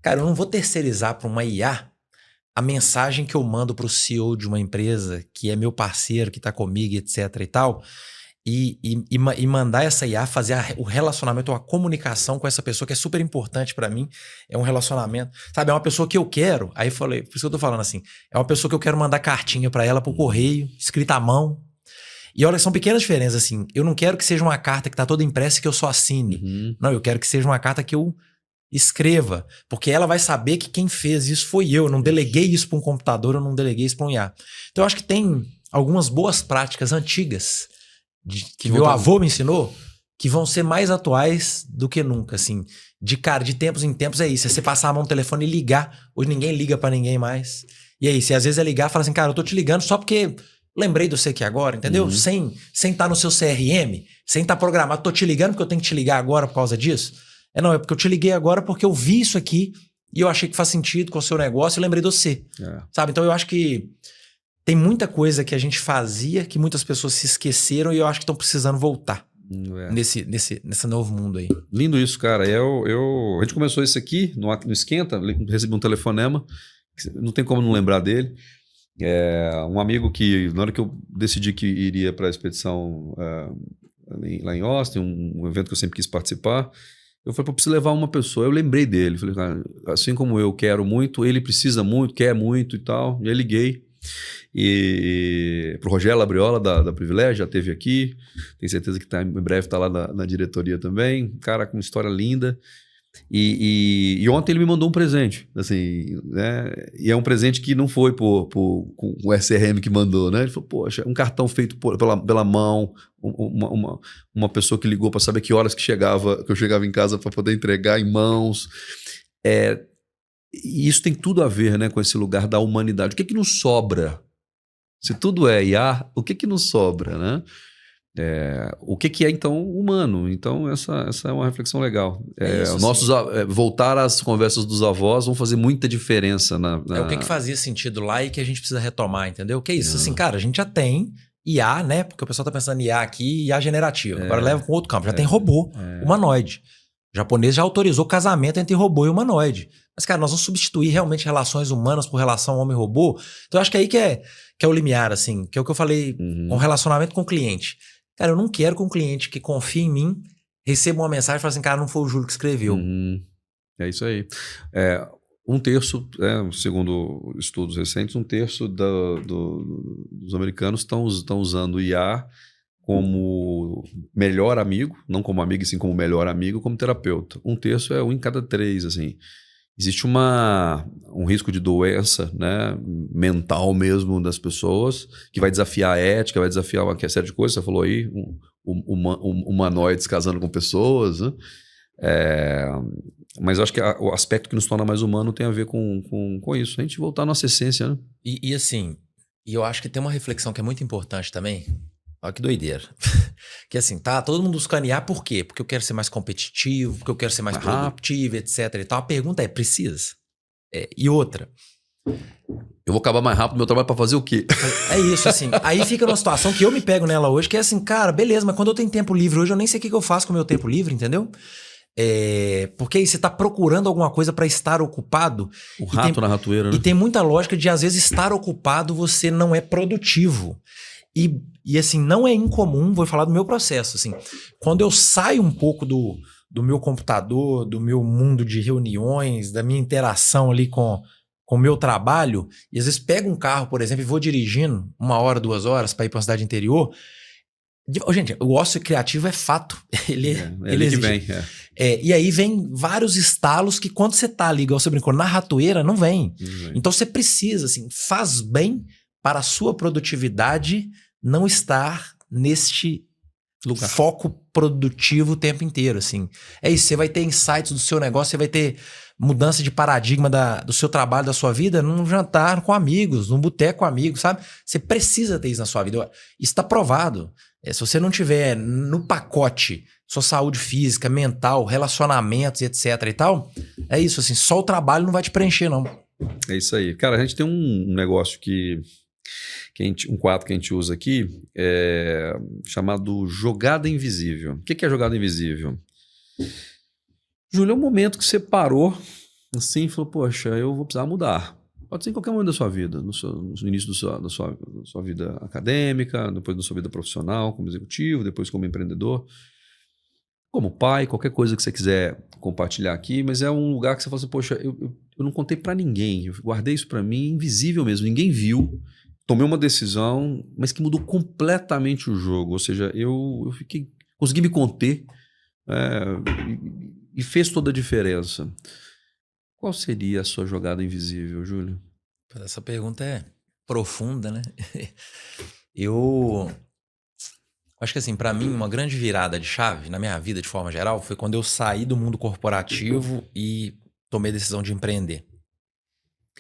Cara, eu não vou terceirizar para uma IA a mensagem que eu mando para o CEO de uma empresa que é meu parceiro, que está comigo, etc e tal, e mandar essa IA fazer o relacionamento ou a comunicação com essa pessoa que é super importante para mim. É um relacionamento, sabe? É uma pessoa que eu quero. Aí eu falei, por isso que eu tô falando assim, é uma pessoa que eu quero mandar cartinha para ela por correio, escrita à mão. E olha, são pequenas diferenças, assim. Eu não quero que seja uma carta que tá toda impressa e que eu só assine. Não, eu quero que seja uma carta que eu escreva. Porque ela vai saber que quem fez isso foi eu. Eu não deleguei isso para um computador, eu não deleguei isso para um IA. Então eu acho que tem algumas boas práticas antigas que meu avô me ensinou que vão ser mais atuais do que nunca, assim. De tempos em tempos é isso. É você passar a mão no telefone e ligar. Hoje ninguém liga para ninguém mais. E aí, se às vezes é ligar, fala assim, cara, eu tô te ligando só porque... lembrei de você aqui agora, entendeu? Sem estar no seu CRM, sem estar programado. Tô te ligando porque eu tenho que te ligar agora por causa disso? Não, é porque eu te liguei agora porque eu vi isso aqui e eu achei que faz sentido com o seu negócio e lembrei de você. Sabe? Então eu acho que tem muita coisa que a gente fazia que muitas pessoas se esqueceram e eu acho que estão precisando voltar nesse novo mundo aí. Lindo isso, cara. A gente começou isso aqui no Esquenta, recebi um telefonema, não tem como não lembrar dele. Um amigo que, na hora que eu decidi que iria para a expedição lá em Austin, um evento que eu sempre quis participar, eu falei, eu preciso levar uma pessoa. Eu lembrei dele, falei, cara, assim como eu quero muito, ele precisa muito, quer muito e tal. E aí liguei pro Rogério Labriola da Privilégio, já esteve aqui, tenho certeza que em breve está lá na diretoria também, cara com uma história linda. E ontem ele me mandou um presente, assim, né? E é um presente que não foi com o SRM que mandou, né? Ele falou, poxa, um cartão feito pela mão, uma pessoa que ligou para saber que horas que eu chegava em casa para poder entregar em mãos. E isso tem tudo a ver, né, com esse lugar da humanidade. O que nos sobra? Se tudo é IA, o que nos sobra, né? O que é então humano? Então essa é uma reflexão legal. Voltar às conversas dos avós vão fazer muita diferença o que fazia sentido lá e que a gente precisa retomar, entendeu? O que é isso? Assim, cara, a gente já tem IA, né? Porque o pessoal tá pensando em IA aqui, IA generativa. Agora leva para um outro campo. Já tem robô humanoide. O japonês já autorizou casamento entre robô e humanoide. Mas, cara, nós vamos substituir realmente relações humanas por relação homem-robô. Então eu acho que aí que é o limiar, assim, que é o que eu falei com relacionamento com o cliente. Cara, eu não quero que um cliente que confia em mim receba uma mensagem e fale assim, cara, não foi o Júlio que escreveu. É isso aí. Um terço, segundo estudos recentes, dos americanos estão usando o IA como melhor amigo, não como amigo, e sim como melhor amigo, como terapeuta. Um terço é 1 em cada 3, assim. Existe um risco de doença, né, mental mesmo das pessoas, que vai desafiar a ética, vai desafiar uma série de coisas. Você falou aí, humanoides casando com pessoas, né? Mas eu acho que o aspecto que nos torna mais humano tem a ver com isso. A gente voltar à nossa essência, né? E assim, eu acho que tem uma reflexão que é muito importante também. Olha que doideira. Que assim, tá todo mundo buscando IA por quê? Porque eu quero ser mais competitivo, porque eu quero ser mais produtivo, etc. E tal. A pergunta é, precisa? E outra, Eu vou acabar mais rápido, meu trabalho pra fazer o quê? É isso, assim. Aí fica numa situação que eu me pego nela hoje, que é assim, cara, beleza, mas quando eu tenho tempo livre hoje, eu nem sei o que eu faço com o meu tempo livre, entendeu? Porque aí você tá procurando alguma coisa pra estar ocupado. O rato na ratoeira, né? E tem muita lógica de, às vezes, estar ocupado você não é produtivo. E assim, não é incomum, vou falar do meu processo, assim. Quando eu saio um pouco do meu computador, do meu mundo de reuniões, da minha interação ali com o meu trabalho, e às vezes pego um carro, por exemplo, e vou dirigindo 1 hora, 2 horas para ir para uma cidade interior. Gente, o ócio criativo é fato. Ele que vem. E aí vem vários estalos que quando você tá ali, igual você brincou, na ratoeira, não vem. Então você precisa, assim, faz bem para a sua produtividade não estar neste lugar. Foco produtivo o tempo inteiro, assim. É isso, você vai ter insights do seu negócio, você vai ter mudança de paradigma do seu trabalho, da sua vida, num jantar com amigos, num boteco com amigos, sabe? Você precisa ter isso na sua vida. Isso está provado. Se você não tiver no pacote sua saúde física, mental, relacionamentos, etc e tal, é isso, assim, só o trabalho não vai te preencher, não. É isso aí. Cara, a gente tem um negócio um quadro que a gente usa aqui, chamado jogada invisível. O que é jogada invisível? Júlio, é um momento que você parou assim e falou, poxa, eu vou precisar mudar. Pode ser em qualquer momento da sua vida, no início da sua vida acadêmica, depois da sua vida profissional, como executivo, depois como empreendedor, como pai, qualquer coisa que você quiser compartilhar aqui, mas é um lugar que você fala assim, poxa, eu não contei para ninguém, eu guardei isso para mim, invisível mesmo, ninguém viu, tomei uma decisão, mas que mudou completamente o jogo, ou seja, eu consegui me conter e fez toda a diferença. Qual seria a sua jogada invisível, Júlio? Essa pergunta é profunda, né? Eu acho que assim, para mim, uma grande virada de chave na minha vida, de forma geral, foi quando eu saí do mundo corporativo e tomei a decisão de empreender.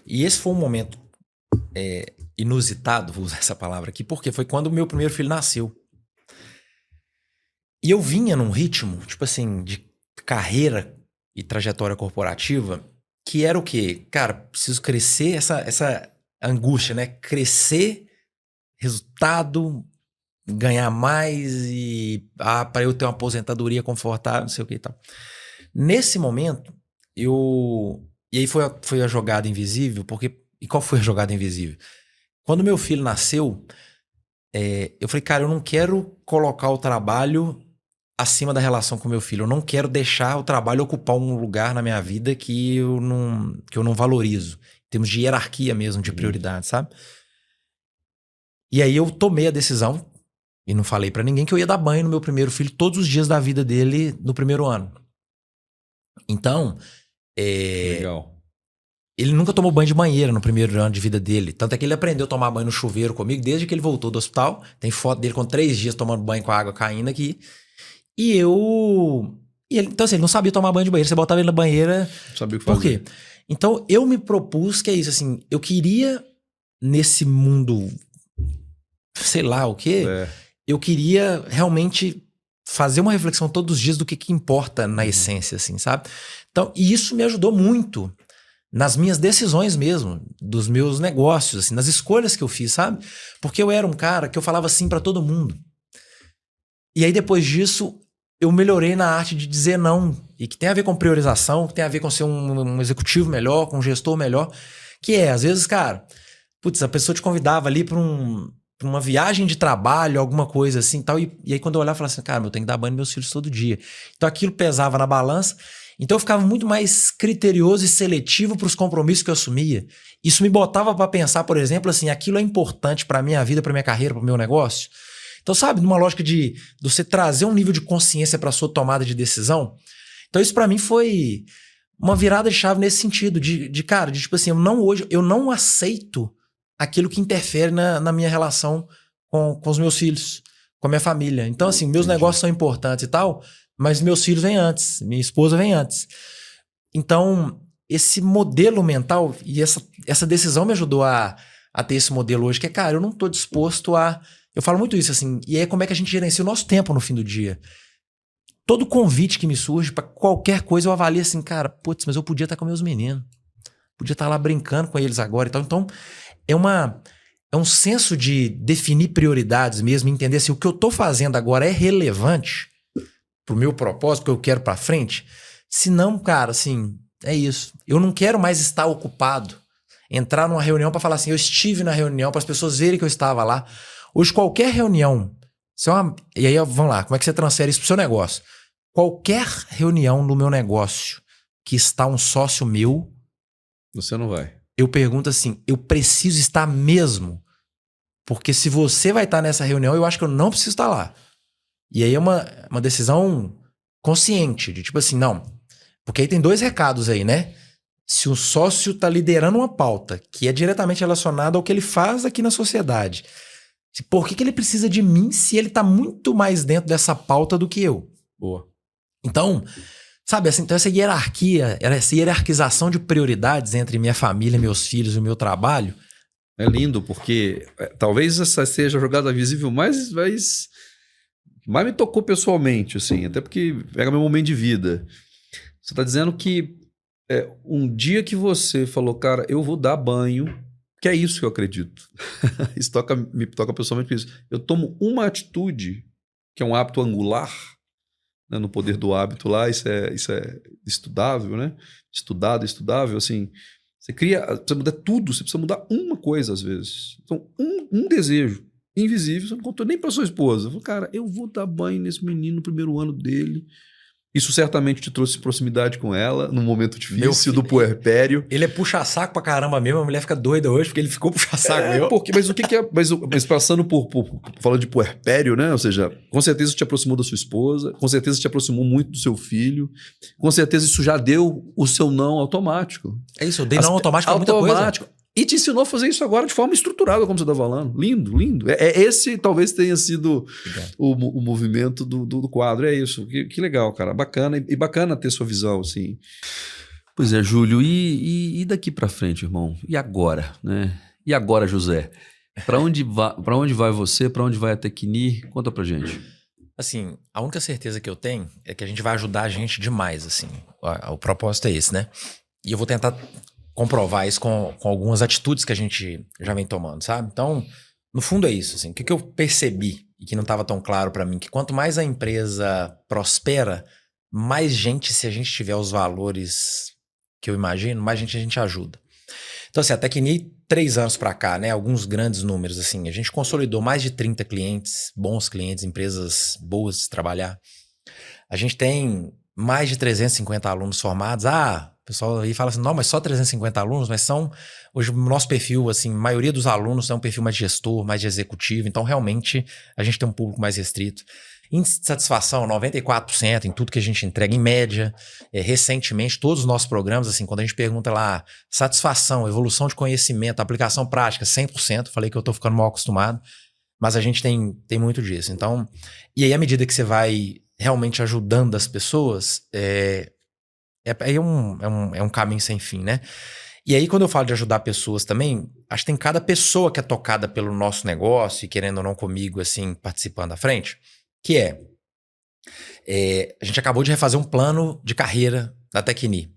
E esse foi um momento inusitado, vou usar essa palavra aqui, porque foi quando o meu primeiro filho nasceu. E eu vinha num ritmo, tipo assim, de carreira e trajetória corporativa, que era o quê? Cara, preciso crescer, essa angústia, né? Crescer, resultado, ganhar mais e para eu ter uma aposentadoria confortável, não sei o que e tal. Nesse momento, e aí foi a jogada invisível, e qual foi a jogada invisível? Quando meu filho nasceu, eu falei, cara, eu não quero colocar o trabalho acima da relação com meu filho. Eu não quero deixar o trabalho ocupar um lugar na minha vida que eu não valorizo. Em termos de hierarquia mesmo, de prioridade, sabe? E aí eu tomei a decisão, e não falei pra ninguém, que eu ia dar banho no meu primeiro filho todos os dias da vida dele no primeiro ano. Então, Legal. Ele nunca tomou banho de banheira no primeiro ano de vida dele. Tanto é que ele aprendeu a tomar banho no chuveiro comigo desde que ele voltou do hospital. Tem foto dele com 3 dias tomando banho com a água caindo aqui. Então assim, ele não sabia tomar banho de banheira. Você botava ele na banheira... Sabia o que fazer. Por quê? Então eu me propus que é isso, assim, eu queria nesse mundo, sei lá o quê, eu queria realmente fazer uma reflexão todos os dias do que importa na essência, assim, sabe? Então, e isso me ajudou muito nas minhas decisões mesmo, dos meus negócios, assim, nas escolhas que eu fiz, sabe? Porque eu era um cara que eu falava sim pra todo mundo. E aí depois disso, eu melhorei na arte de dizer não, e que tem a ver com priorização, que tem a ver com ser um executivo melhor, com um gestor melhor, que às vezes, cara, a pessoa te convidava ali pra uma viagem de trabalho, alguma coisa assim e tal, e aí quando eu olhava, eu falava assim, cara, eu tenho que dar banho nos meus filhos todo dia. Então aquilo pesava na balança, então eu ficava muito mais criterioso e seletivo para os compromissos que eu assumia. Isso me botava para pensar, por exemplo, assim, aquilo é importante para minha vida, para minha carreira, para o meu negócio. Então, sabe, numa lógica de você trazer um nível de consciência para sua tomada de decisão. Então isso para mim foi uma virada de chave nesse sentido, cara, tipo assim, eu não aceito aquilo que interfere na minha relação com os meus filhos, com a minha família. Então, assim, meus negócios são importantes e tal, mas meus filhos vêm antes, minha esposa vem antes. Então, esse modelo mental e essa decisão me ajudou a ter esse modelo hoje, que é, cara, eu não tô disposto a... Eu falo muito isso, assim, e é como é que a gente gerencia o nosso tempo no fim do dia. Todo convite que me surge para qualquer coisa, eu avalio assim, cara, mas eu podia estar com meus meninos. podia estar lá brincando com eles agora e tal. Então, é um senso de definir prioridades mesmo, entender se o que eu tô fazendo agora é relevante pro meu propósito, que eu quero pra frente. Se não, cara, assim, é isso. Eu não quero mais estar ocupado, entrar numa reunião pra falar assim, eu estive na reunião, para as pessoas verem que eu estava lá. Hoje, qualquer reunião, e aí, vamos lá, como é que você transfere isso pro seu negócio? Qualquer reunião no meu negócio que está um sócio meu, você não vai. Eu pergunto assim, eu preciso estar mesmo? Porque se você vai estar nessa reunião, eu acho que eu não preciso estar lá. E aí é uma decisão consciente, de tipo assim, não. Porque aí tem 2 recados aí, né? Se o sócio está liderando uma pauta que é diretamente relacionada ao que ele faz aqui na sociedade, por que ele precisa de mim se ele está muito mais dentro dessa pauta do que eu? Boa. Então, sabe, assim, então essa hierarquia, essa hierarquização de prioridades entre minha família, meus filhos e o meu trabalho. É lindo, porque talvez essa seja a jogada visível mais me tocou pessoalmente, assim, até porque pega meu momento de vida. Você está dizendo que um dia que você falou, cara, eu vou dar banho, que é isso que eu acredito. Isso me toca pessoalmente por isso. Eu tomo uma atitude, que é um hábito angular, né, no Poder do Hábito lá, isso é estudável, né? Estudável, assim. Você precisa mudar tudo, você precisa mudar uma coisa às vezes. Então, um desejo invisível, você não contou nem para sua esposa. Eu falo, cara, eu vou dar banho nesse menino no primeiro ano dele. Isso certamente te trouxe proximidade com ela num momento difícil do puerpério. Ele é puxa-saco pra caramba mesmo, a mulher fica doida hoje porque ele ficou puxa-saco. Mas o que é... Mas passando falando de puerpério, né? Ou seja, com certeza te aproximou da sua esposa, com certeza te aproximou muito do seu filho, com certeza isso já deu o seu não automático. É isso, eu dei não automático pra muita coisa. E te ensinou a fazer isso agora de forma estruturada, como você está falando. Lindo, lindo. Esse talvez tenha sido o movimento do quadro. É isso. Que legal, cara. Bacana. E bacana ter sua visão, assim. Pois é, Júlio. E daqui para frente, irmão? E agora, né? E agora, José? Para onde vai você? Para onde vai a Tecni? Conta pra gente. Assim, a única certeza que eu tenho é que a gente vai ajudar a gente demais, assim. O propósito é esse, né? E eu vou tentar comprovar isso com algumas atitudes que a gente já vem tomando, sabe? Então, no fundo é isso, assim. O que eu percebi e que não estava tão claro para mim, que quanto mais a empresa prospera, mais gente, se a gente tiver os valores que eu imagino, mais gente a gente ajuda. Então, assim, a Tecni, 3 anos para cá, né? Alguns grandes números, assim. A gente consolidou mais de 30 clientes, bons clientes, empresas boas de trabalhar. A gente tem mais de 350 alunos formados. O pessoal aí fala assim, não, mas só 350 alunos, mas hoje o nosso perfil, assim, a maioria dos alunos é um perfil mais de gestor, mais de executivo, então realmente a gente tem um público mais restrito. Índice de satisfação, 94% em tudo que a gente entrega, em média. Recentemente, todos os nossos programas, assim, quando a gente pergunta lá, satisfação, evolução de conhecimento, aplicação prática, 100%, falei que eu tô ficando mal acostumado, mas a gente tem muito disso. Então, e aí à medida que você vai realmente ajudando as pessoas, é um caminho sem fim, né? E aí, quando eu falo de ajudar pessoas também, acho que tem cada pessoa que é tocada pelo nosso negócio e querendo ou não comigo, assim, participando à frente, que a gente acabou de refazer um plano de carreira da Tecni.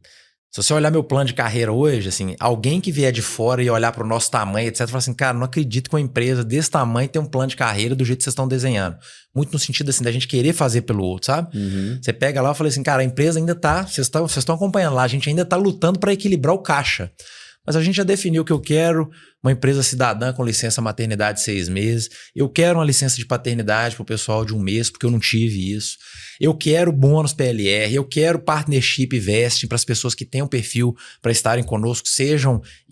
Se você olhar meu plano de carreira hoje, assim, alguém que vier de fora e olhar para o nosso tamanho, etc., fala assim, cara, não acredito que uma empresa desse tamanho tem um plano de carreira do jeito que vocês estão desenhando. Muito no sentido, assim, da gente querer fazer pelo outro, sabe? Uhum. Você pega lá e fala assim, cara, a empresa ainda tá, vocês estão acompanhando lá, a gente ainda tá lutando para equilibrar o caixa. Mas a gente já definiu o que eu quero, uma empresa cidadã com licença maternidade de 6 meses. Eu quero uma licença de paternidade para o pessoal de 1 mês, porque eu não tive isso. Eu quero bônus PLR, eu quero partnership vesting para as pessoas que tenham perfil para estarem conosco,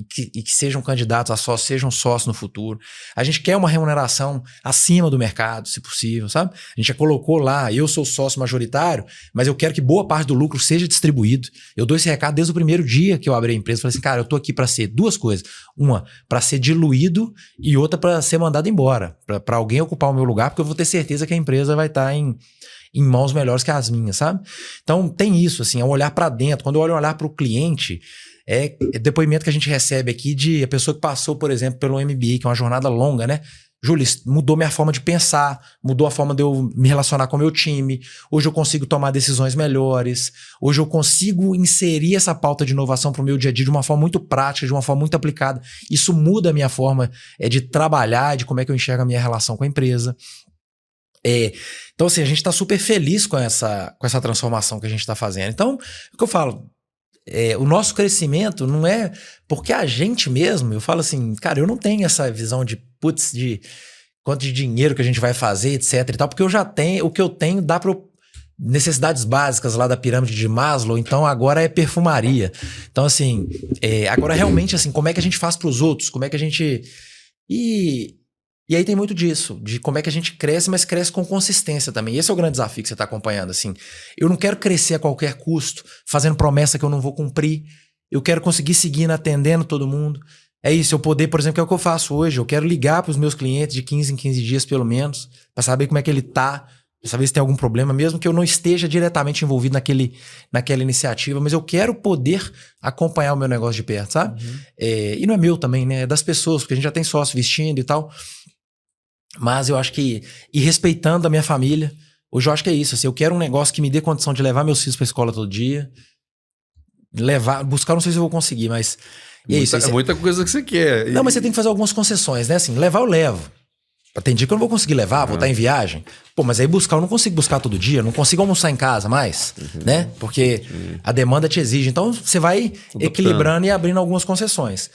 que sejam candidatos a sócio, sejam sócios no futuro. A gente quer uma remuneração acima do mercado, se possível, sabe? A gente já colocou lá, eu sou sócio majoritário, mas eu quero que boa parte do lucro seja distribuído. Eu dou esse recado desde o primeiro dia que eu abri a empresa. Falei assim, cara, eu tô aqui para ser 2 coisas. Uma, para ser diluído e outra para ser mandado embora, para alguém ocupar o meu lugar, porque eu vou ter certeza que a empresa vai estar em mãos melhores que as minhas, sabe? Então tem isso, assim, é um olhar para dentro. Quando eu olhar para o cliente, é depoimento que a gente recebe aqui de a pessoa que passou, por exemplo, pelo MBA, que é uma jornada longa, né? Júlio, mudou minha forma de pensar, mudou a forma de eu me relacionar com o meu time. Hoje eu consigo tomar decisões melhores. Hoje eu consigo inserir essa pauta de inovação para o meu dia a dia de uma forma muito prática, de uma forma muito aplicada. Isso muda a minha forma de trabalhar, de como é que eu enxergo a minha relação com a empresa. Então, assim, a gente está super feliz com essa transformação que a gente está fazendo. Então, o que eu falo, o nosso crescimento não é porque a gente mesmo, eu falo assim, cara, eu não tenho essa visão de, putz, de quanto de dinheiro que a gente vai fazer, etc e tal, porque eu já tenho, o que eu tenho dá para necessidades básicas lá da pirâmide de Maslow, então agora é perfumaria. Então, assim, agora realmente, assim, como é que a gente faz para os outros? Como é que a gente... E aí tem muito disso, de como é que a gente cresce, mas cresce com consistência também. Esse é o grande desafio que você está acompanhando, assim. Eu não quero crescer a qualquer custo, fazendo promessa que eu não vou cumprir. Eu quero conseguir seguir atendendo todo mundo. É isso, eu poder, por exemplo, que é o que eu faço hoje. Eu quero ligar para os meus clientes de 15 em 15 dias, pelo menos, para saber como é que ele tá, para saber se tem algum problema, mesmo que eu não esteja diretamente envolvido naquela iniciativa, mas eu quero poder acompanhar o meu negócio de perto, sabe? Uhum. E não é meu também, né? É das pessoas, porque a gente já tem sócio vestindo e tal. Mas eu acho que, e respeitando a minha família, hoje eu acho que é isso, assim, eu quero um negócio que me dê condição de levar meus filhos pra escola todo dia, buscar, não sei se eu vou conseguir, mas é isso. É muita coisa que você quer. Não, mas você tem que fazer algumas concessões, né? Assim, levar eu levo. Tem dia que eu não vou conseguir levar, vou estar em viagem. Pô, mas aí buscar, eu não consigo buscar todo dia, eu não consigo almoçar em casa mais, né? Porque a demanda te exige. Então você vai equilibrando e abrindo algumas concessões.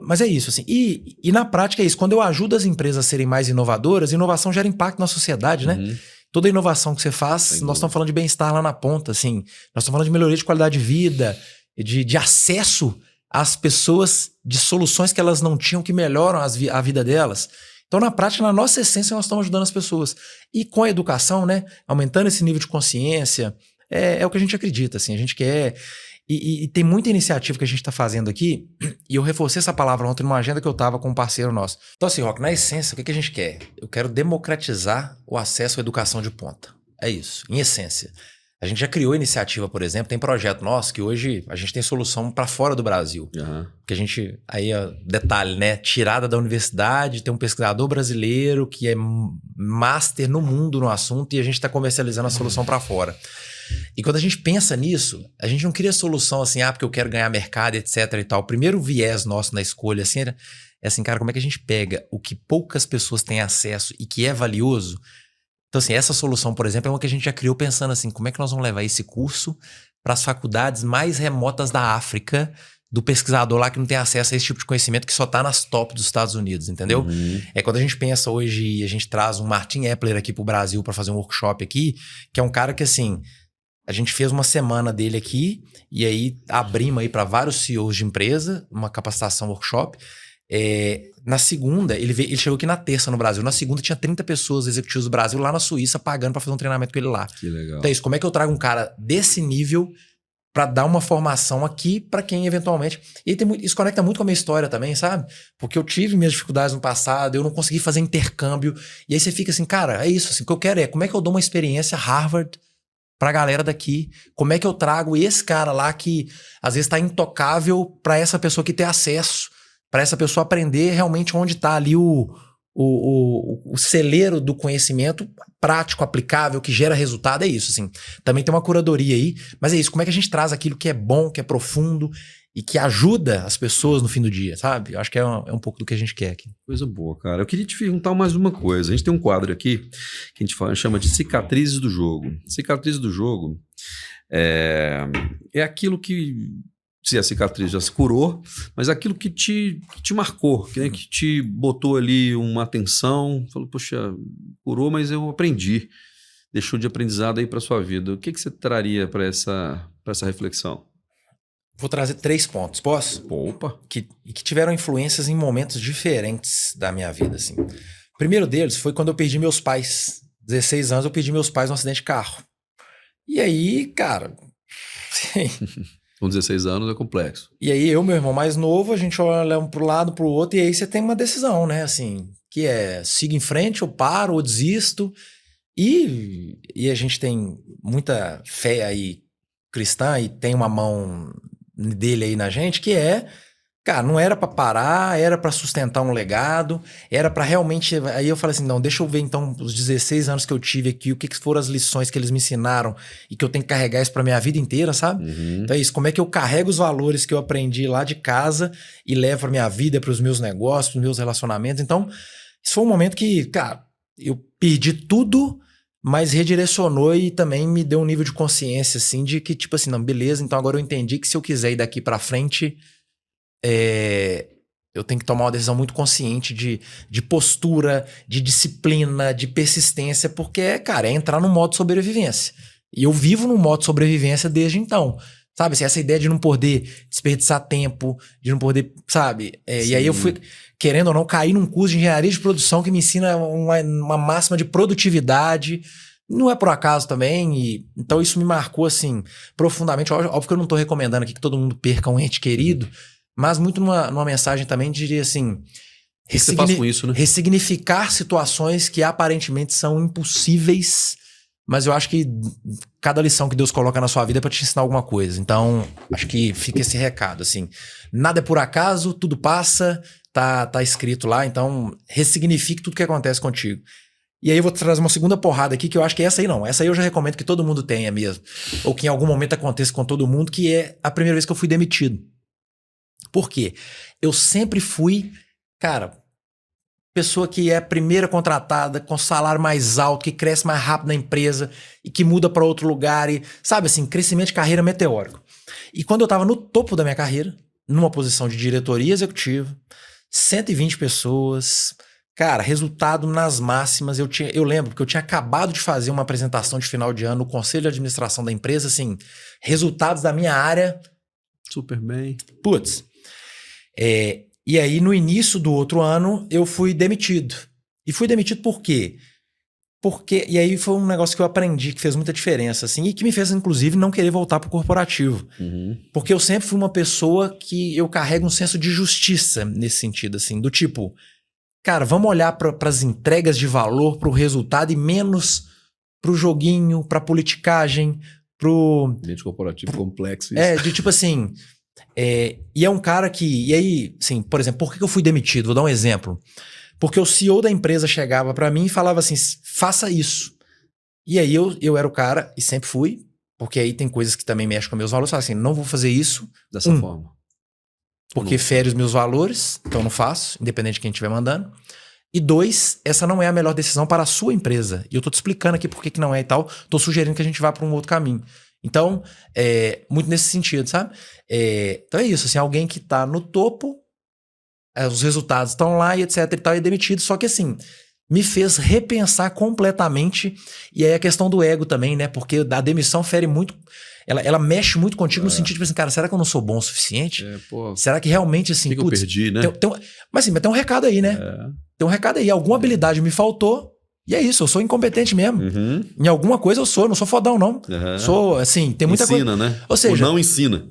Mas é isso, assim. E na prática é isso. Quando eu ajudo as empresas a serem mais inovadoras, inovação gera impacto na sociedade, né? Toda inovação que você faz, nós estamos falando de bem-estar lá na ponta, assim. Nós estamos falando de melhoria de qualidade de vida, de acesso às pessoas, de soluções que elas não tinham, que melhoram a vida delas. Então, na prática, na nossa essência, nós estamos ajudando as pessoas. E com a educação, né? Aumentando esse nível de consciência, é o que a gente acredita, assim. A gente quer... E tem muita iniciativa que a gente está fazendo aqui, e eu reforcei essa palavra ontem numa agenda que eu estava com um parceiro nosso. Então, assim, Rock, na essência, o que a gente quer? Eu quero democratizar o acesso à educação de ponta. É isso, em essência. A gente já criou iniciativa, por exemplo, tem projeto nosso que hoje a gente tem solução para fora do Brasil. Que a gente, aí, detalhe, né? Tirada da universidade, tem um pesquisador brasileiro que é master no mundo no assunto e a gente está comercializando a solução para fora. E quando a gente pensa nisso, a gente não cria solução assim, porque eu quero ganhar mercado, etc e tal. O primeiro viés nosso na escolha, assim, é assim, cara, como é que a gente pega o que poucas pessoas têm acesso e que é valioso? Então, assim, essa solução, por exemplo, é uma que a gente já criou pensando assim, como é que nós vamos levar esse curso para as faculdades mais remotas da África, do pesquisador lá que não tem acesso a esse tipo de conhecimento que só está nas top dos Estados Unidos, entendeu? Quando a gente pensa hoje, a gente traz um Martin Epler aqui para o Brasil para fazer um workshop aqui, que é um cara que, assim... A gente fez uma semana dele aqui e aí abrimos aí para vários CEOs de empresa, uma capacitação workshop. Na segunda, ele chegou aqui na terça no Brasil. Na segunda tinha 30 pessoas, executivos do Brasil, lá na Suíça, pagando para fazer um treinamento com ele lá. Que legal. Então é isso, como é que eu trago um cara desse nível para dar uma formação aqui para quem eventualmente... E isso conecta muito com a minha história também, sabe? Porque eu tive minhas dificuldades no passado, eu não consegui fazer intercâmbio. E aí você fica assim, cara, é isso. Assim, o que eu quero como é que eu dou uma experiência Harvard pra galera daqui, como é que eu trago esse cara lá que às vezes tá intocável para essa pessoa que ter acesso, para essa pessoa aprender realmente onde tá ali o celeiro do conhecimento prático, aplicável, que gera resultado, é isso, assim. Também tem uma curadoria aí, mas é isso, como é que a gente traz aquilo que é bom, que é profundo e que ajuda as pessoas no fim do dia, sabe? Eu acho que é um pouco do que a gente quer aqui. Coisa boa, cara. Eu queria te perguntar mais uma coisa. A gente tem um quadro aqui que a gente chama de cicatrizes do jogo. Cicatrizes do jogo é aquilo que, se a cicatriz já se curou, mas aquilo que te marcou, que te botou ali uma atenção, falou, poxa, curou, mas eu aprendi. Deixou de aprendizado aí para sua vida. O que você traria para essa reflexão? Vou trazer 3 pontos, posso? Opa! Que tiveram influências em momentos diferentes da minha vida, assim. O primeiro deles foi quando eu perdi meus pais. 16 anos eu perdi meus pais num acidente de carro. E aí, cara... Com 16 anos é complexo. E aí eu, meu irmão mais novo, a gente olha um pro lado, pro outro, e aí você tem uma decisão, né? Assim, que é, sigo em frente, eu paro, ou desisto. E a gente tem muita fé aí cristã e tem uma mão dele aí na gente, que é Cara, não era pra parar, era pra sustentar um legado, era pra realmente... Aí eu falei assim, não, deixa eu ver então os 16 anos que eu tive aqui, o que foram as lições que eles me ensinaram e que eu tenho que carregar isso pra minha vida inteira, sabe? Então é isso, como é que eu carrego os valores que eu aprendi lá de casa e levo pra minha vida, pros meus negócios, pros meus relacionamentos. Então, isso foi um momento que, cara, eu perdi tudo, mas redirecionou e também me deu um nível de consciência, assim, de que, tipo assim, não, beleza, então agora eu entendi que se eu quiser ir daqui pra frente... eu tenho que tomar uma decisão muito consciente de postura, de disciplina, de persistência, porque, cara, é entrar no modo sobrevivência. E eu vivo no modo sobrevivência desde então. Sabe, assim, essa ideia de não poder desperdiçar tempo, de não poder, sabe? E aí eu fui, querendo ou não, cair num curso de engenharia de produção que me ensina uma máxima de produtividade. Não é por acaso também, então isso me marcou, assim, profundamente. Óbvio que eu não tô recomendando aqui que todo mundo perca um ente querido, mas muito numa mensagem também, diria assim... O que você faz com isso, né? Ressignificar situações que aparentemente são impossíveis, mas eu acho que cada lição que Deus coloca na sua vida é pra te ensinar alguma coisa. Então, acho que fica esse recado, assim. Nada é por acaso, tudo passa, tá escrito lá, então ressignifique tudo que acontece contigo. E aí eu vou trazer uma segunda porrada aqui, que eu acho que essa aí não. Essa aí eu já recomendo que todo mundo tenha mesmo. Ou que em algum momento aconteça com todo mundo, que é a primeira vez que eu fui demitido. Por quê? Eu sempre fui, cara, pessoa que é a primeira contratada, com salário mais alto, que cresce mais rápido na empresa e que muda para outro lugar e, sabe assim, crescimento de carreira meteórico. E quando eu tava no topo da minha carreira, numa posição de diretoria executiva, 120 pessoas, cara, resultado nas máximas. Eu lembro que eu tinha acabado de fazer uma apresentação de final de ano no conselho de administração da empresa, assim, resultados da minha área. Super bem. Putz. E aí, no início do outro ano, eu fui demitido. E fui demitido por quê? E aí foi um negócio que eu aprendi, que fez muita diferença, assim, e que me fez, inclusive, não querer voltar pro corporativo. Porque eu sempre fui uma pessoa que eu carrego um senso de justiça nesse sentido, assim, do tipo, cara, vamos olhar para as entregas de valor, pro resultado e menos pro joguinho, pra politicagem, pro... Ambiente corporativo complexo. Isso. De tipo assim... e é um cara que... E aí, assim, por exemplo, por que eu fui demitido? Vou dar um exemplo. Porque o CEO da empresa chegava pra mim e falava assim, faça isso. E aí eu era o cara, e sempre fui, porque aí tem coisas que também mexem com meus valores. Eu falo assim, não vou fazer isso. Dessa forma. Porque fere os meus valores, então eu não faço, independente de quem estiver mandando. E 2, essa não é a melhor decisão para a sua empresa. E eu tô te explicando aqui por que não é e tal. Tô sugerindo que a gente vá para um outro caminho. Então, muito nesse sentido, sabe? Então é isso, assim, alguém que tá no topo, os resultados estão lá e etc e tal, e é demitido. Só que assim, me fez repensar completamente. E aí a questão do ego também, né? Porque a demissão fere muito... Ela mexe muito contigo no sentido de assim, cara, será que eu não sou bom o suficiente? Será que realmente assim... O que eu perdi, né? Mas tem um recado aí, né? Tem um recado aí. Alguma habilidade me faltou e é isso, eu sou incompetente mesmo. Em alguma coisa eu sou, não sou fodão não. Sou, assim, tem muita coisa... Ensina, né? Ou seja... Ou não ensina.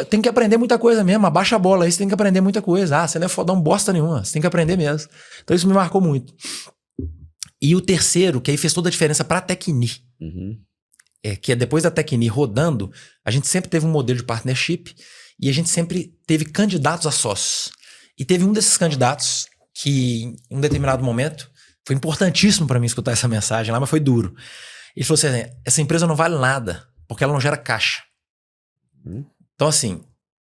Tem que aprender muita coisa mesmo. Abaixa a bola aí, você tem que aprender muita coisa. Você não é fodão bosta nenhuma, você tem que aprender mesmo. Então isso me marcou muito. E o terceiro, que aí fez toda a diferença pra Tecni. Que é depois da Tecni rodando, a gente sempre teve um modelo de partnership e a gente sempre teve candidatos a sócios. E teve um desses candidatos que, em um determinado momento, foi importantíssimo para mim escutar essa mensagem lá, mas foi duro. Ele falou assim, essa empresa não vale nada, porque ela não gera caixa. Então assim,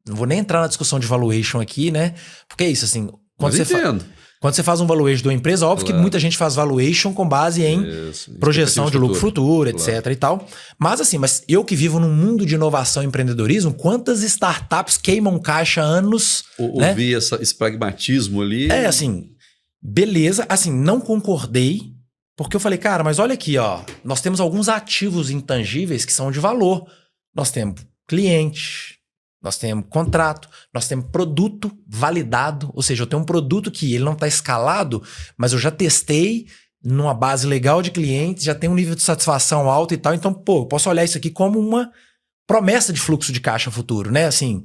não vou nem entrar na discussão de valuation aqui, né? Porque é isso, assim... Quando você faz um valuation de uma empresa, óbvio que muita gente faz valuation com base em projeção de lucro futuro, etc e tal. Mas assim, eu que vivo num mundo de inovação e empreendedorismo, quantas startups queimam caixa há anos? Ouvir esse pragmatismo ali. Assim, beleza. Assim, não concordei, porque eu falei, cara, mas olha aqui, ó. Nós temos alguns ativos intangíveis que são de valor. Nós temos cliente... Nós temos contrato, nós temos produto validado, ou seja, eu tenho um produto que ele não está escalado, mas eu já testei numa base legal de clientes, já tem um nível de satisfação alto e tal, então, eu posso olhar isso aqui como uma promessa de fluxo de caixa futuro, né? Assim,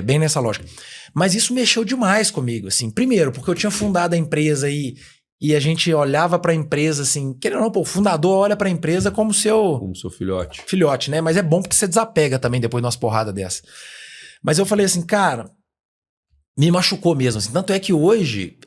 bem nessa lógica. Mas isso mexeu demais comigo, assim. Primeiro, porque eu tinha fundado a empresa e a gente olhava para a empresa assim, querendo ou não, o fundador olha para a empresa como seu filhote. Filhote, né? Mas é bom porque você desapega também depois de umas porradas dessa. Mas eu falei assim, cara, me machucou mesmo. Assim. Tanto é que hoje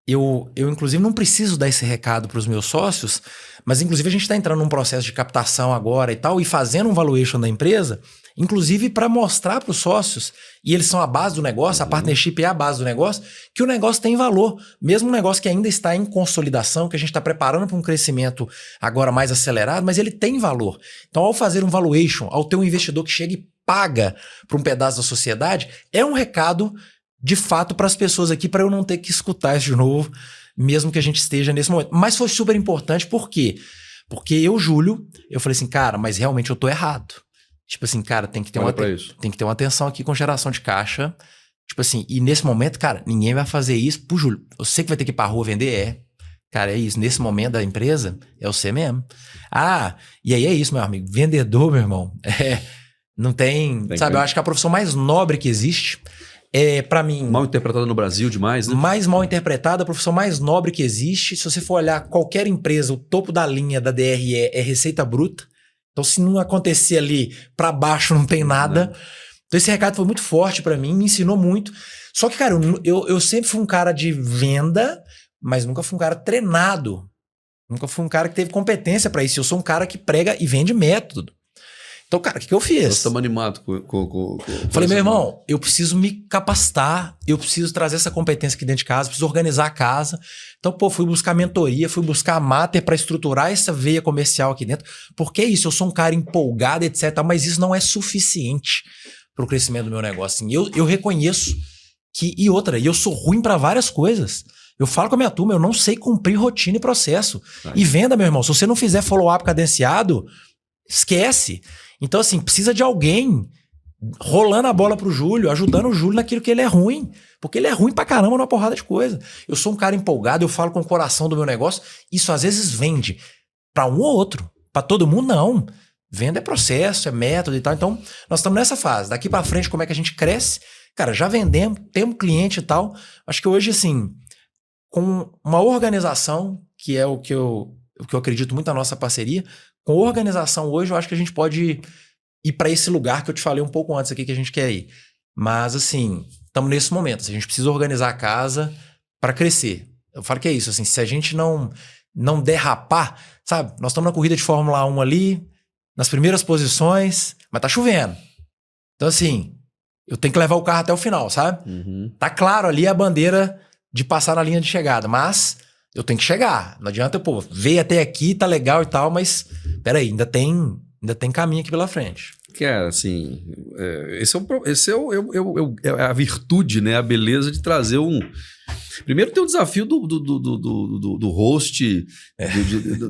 eu, inclusive, não preciso dar esse recado para os meus sócios, mas, inclusive, a gente está entrando num processo de captação agora e tal, e fazendo um valuation da empresa, inclusive para mostrar para os sócios, e eles são a base do negócio, a partnership é a base do negócio, que o negócio tem valor. Mesmo um negócio que ainda está em consolidação, que a gente está preparando para um crescimento agora mais acelerado, mas ele tem valor. Então, ao fazer um valuation, ao ter um investidor que chega e paga para um pedaço da sociedade, é um recado de fato para as pessoas aqui, para eu não ter que escutar isso de novo, mesmo que a gente esteja nesse momento. Mas foi super importante, por quê? Porque eu, Júlio, eu falei assim, cara, mas realmente eu tô errado. Tipo assim, cara, tem que ter uma atenção aqui com geração de caixa. Tipo assim, e nesse momento, cara, ninguém vai fazer isso pro Júlio. Você que vai ter que ir pra rua vender, Cara, é isso. Nesse momento da empresa, é você mesmo. Ah, e aí é isso, meu amigo. Vendedor, meu irmão, não tem sabe, eu acho que a profissão mais nobre que existe para mim... Mal interpretada no Brasil demais, né? Mais mal interpretada, a profissão mais nobre que existe. Se você for olhar qualquer empresa, o topo da linha da DRE é receita bruta. Então, se não acontecer ali para baixo, não tem nada. Então, esse recado foi muito forte para mim, me ensinou muito. Só que, cara, eu sempre fui um cara de venda, mas nunca fui um cara treinado. Nunca fui um cara que teve competência para isso. Eu sou um cara que prega e vende método. Então, cara, o que eu fiz? Nós estamos animados com Falei, meu irmão, eu preciso me capacitar, eu preciso trazer essa competência aqui dentro de casa, preciso organizar a casa. Então, fui buscar mentoria, fui buscar a Mater para estruturar essa veia comercial aqui dentro. Porque é isso, eu sou um cara empolgado, etc. Mas isso não é suficiente para o crescimento do meu negócio. Assim, eu reconheço que... E outra, eu sou ruim para várias coisas. Eu falo com a minha turma, eu não sei cumprir rotina e processo. E venda, meu irmão, se você não fizer follow-up cadenciado, esquece. Então, assim, precisa de alguém rolando a bola pro Júlio, ajudando o Júlio naquilo que ele é ruim. Porque ele é ruim pra caramba numa porrada de coisa. Eu sou um cara empolgado, eu falo com o coração do meu negócio. Isso às vezes vende pra um ou outro. Pra todo mundo, não. Venda é processo, é método e tal. Então, nós estamos nessa fase. Daqui pra frente, como é que a gente cresce? Cara, já vendemos, temos cliente e tal. Acho que hoje, assim, com uma organização, que é o que eu acredito muito na nossa parceria, com organização hoje, eu acho que a gente pode ir para esse lugar que eu te falei um pouco antes aqui que a gente quer ir. Mas, assim, estamos nesse momento. A gente precisa organizar a casa para crescer. Eu falo que é isso. Assim, se a gente não derrapar, sabe? Nós estamos na corrida de Fórmula 1 ali, nas primeiras posições, mas tá chovendo. Então, assim, eu tenho que levar o carro até o final, sabe? Tá claro ali a bandeira de passar na linha de chegada, mas eu tenho que chegar. Não adianta, ver até aqui, tá legal e tal, mas peraí, ainda tem caminho aqui pela frente. Cara, assim, esse é a virtude, né? A beleza de trazer um... Primeiro tem o desafio do host,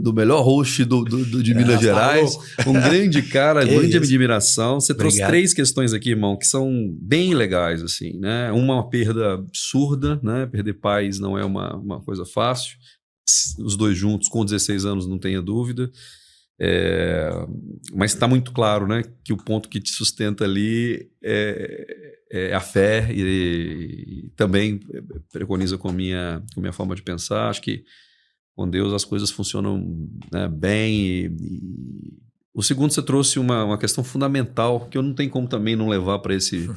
do melhor host de Minas Gerais. Um grande cara, grande admiração. Você trouxe 3 questões aqui, irmão, que são bem legais, assim, né? Uma perda absurda, né? Perder pais não é uma coisa fácil. Os dois juntos, com 16 anos, não tenha dúvida. Mas está muito claro, né, que o ponto que te sustenta ali é a fé e também preconiza com a minha forma de pensar. Acho que com Deus as coisas funcionam, né, bem. O segundo, você trouxe uma questão fundamental que eu não tenho como também não levar para esse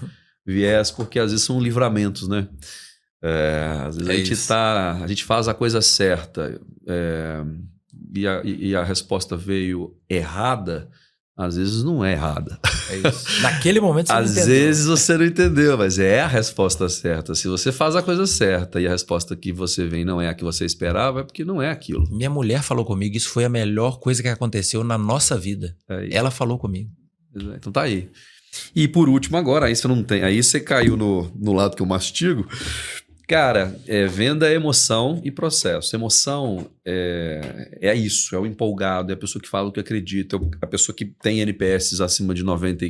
viés, porque às vezes são livramentos, né? Às vezes a gente faz a coisa certa e a resposta veio errada, às vezes não é errada. É isso. Naquele momento você não entendeu. Às vezes você não entendeu, mas é a resposta certa. Se você faz a coisa certa e a resposta que você vem não é a que você esperava, é porque não é aquilo. Minha mulher falou comigo, isso foi a melhor coisa que aconteceu na nossa vida. Ela falou comigo. Então tá aí. E por último agora, aí você não tem, aí você caiu no lado que eu mastigo. Cara, venda é emoção e processo. Emoção é isso, é o empolgado, é a pessoa que fala o que acredita, é a pessoa que tem NPS acima de 90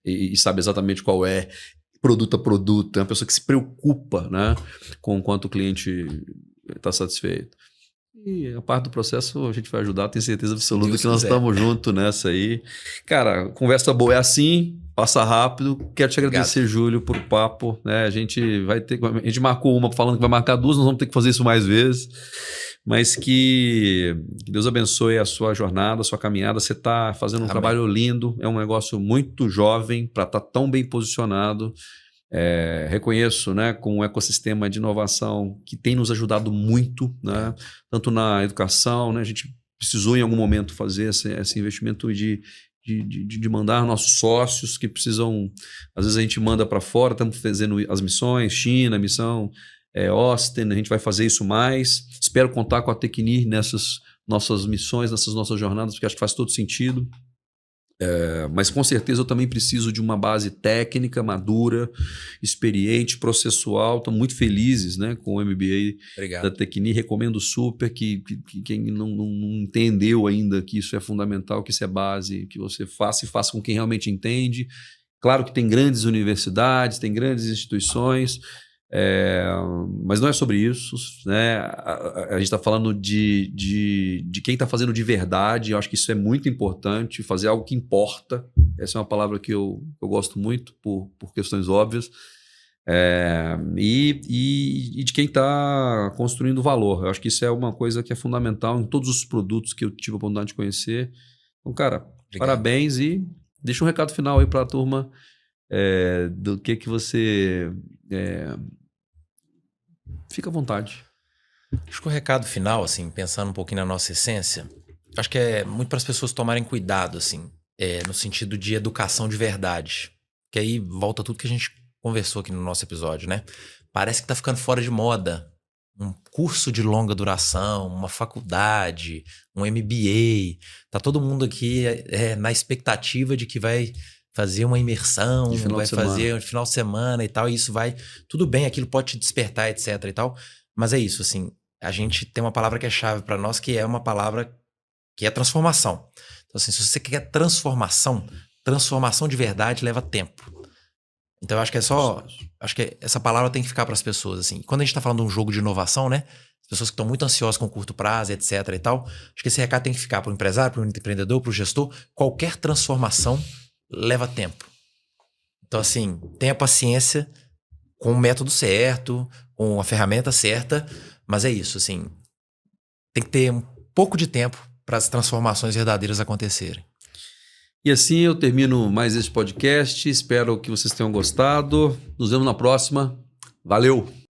e sabe exatamente qual é, produto a produto, é uma pessoa que se preocupa, né, com o quanto o cliente está satisfeito. E a parte do processo a gente vai ajudar, tenho certeza absoluta Deus que nós estamos juntos nessa aí. Cara, conversa boa é assim, passa rápido. Quero te agradecer, Júlio, por papo. Né? A gente marcou uma falando que vai marcar 2, nós vamos ter que fazer isso mais vezes. Mas que Deus abençoe a sua jornada, a sua caminhada. Você está fazendo um trabalho lindo, é um negócio muito jovem para estar tão bem posicionado. Reconheço, né, com um ecossistema de inovação que tem nos ajudado muito, né, tanto na educação, né, a gente precisou em algum momento fazer esse investimento de mandar nossos sócios que precisam, às vezes a gente manda para fora, estamos fazendo as missões, China, missão Austin, a gente vai fazer isso mais. Espero contar com a Tecnir nessas nossas missões, nessas nossas jornadas, porque acho que faz todo sentido. Mas com certeza eu também preciso de uma base técnica, madura, experiente, processual. Estamos muito felizes, né, com o MBA Obrigado. da Tecnir. Recomendo super que quem não entendeu ainda que isso é fundamental, que isso é base, que você faça e faça com quem realmente entende. Claro que tem grandes universidades, tem grandes instituições, mas não é sobre isso, né? A gente está falando de quem está fazendo de verdade. Eu acho que isso é muito importante, fazer algo que importa. Essa é uma palavra que eu gosto muito, por questões óbvias. E de quem está construindo valor. Eu acho que isso é uma coisa que é fundamental em todos os produtos que eu tive a oportunidade de conhecer. Então, cara, Obrigado. Parabéns e deixa um recado final aí para a turma do que você... Fica à vontade. Acho que o recado final, assim, pensando um pouquinho na nossa essência, acho que é muito para as pessoas tomarem cuidado, assim, no sentido de educação de verdade. Que aí volta tudo que a gente conversou aqui no nosso episódio, né? Parece que tá ficando fora de moda um curso de longa duração, uma faculdade, um MBA. Tá todo mundo aqui na expectativa de que vai fazer uma imersão, vai fazer um final de semana e tal, e isso vai... Tudo bem, aquilo pode te despertar, etc e tal, mas é isso, assim, a gente tem uma palavra que é chave para nós, que é uma palavra que é transformação. Então, assim, se você quer transformação de verdade leva tempo. Então, eu acho que acho que essa palavra tem que ficar para as pessoas, assim. Quando a gente tá falando de um jogo de inovação, né? As pessoas que estão muito ansiosas com curto prazo, etc e tal, acho que esse recado tem que ficar para o empresário, para o empreendedor, para o gestor. Qualquer transformação leva tempo. Então, assim, tenha paciência com o método certo, com a ferramenta certa, mas é isso, assim, tem que ter um pouco de tempo para as transformações verdadeiras acontecerem. E assim eu termino mais este podcast. Espero que vocês tenham gostado. Nos vemos na próxima. Valeu!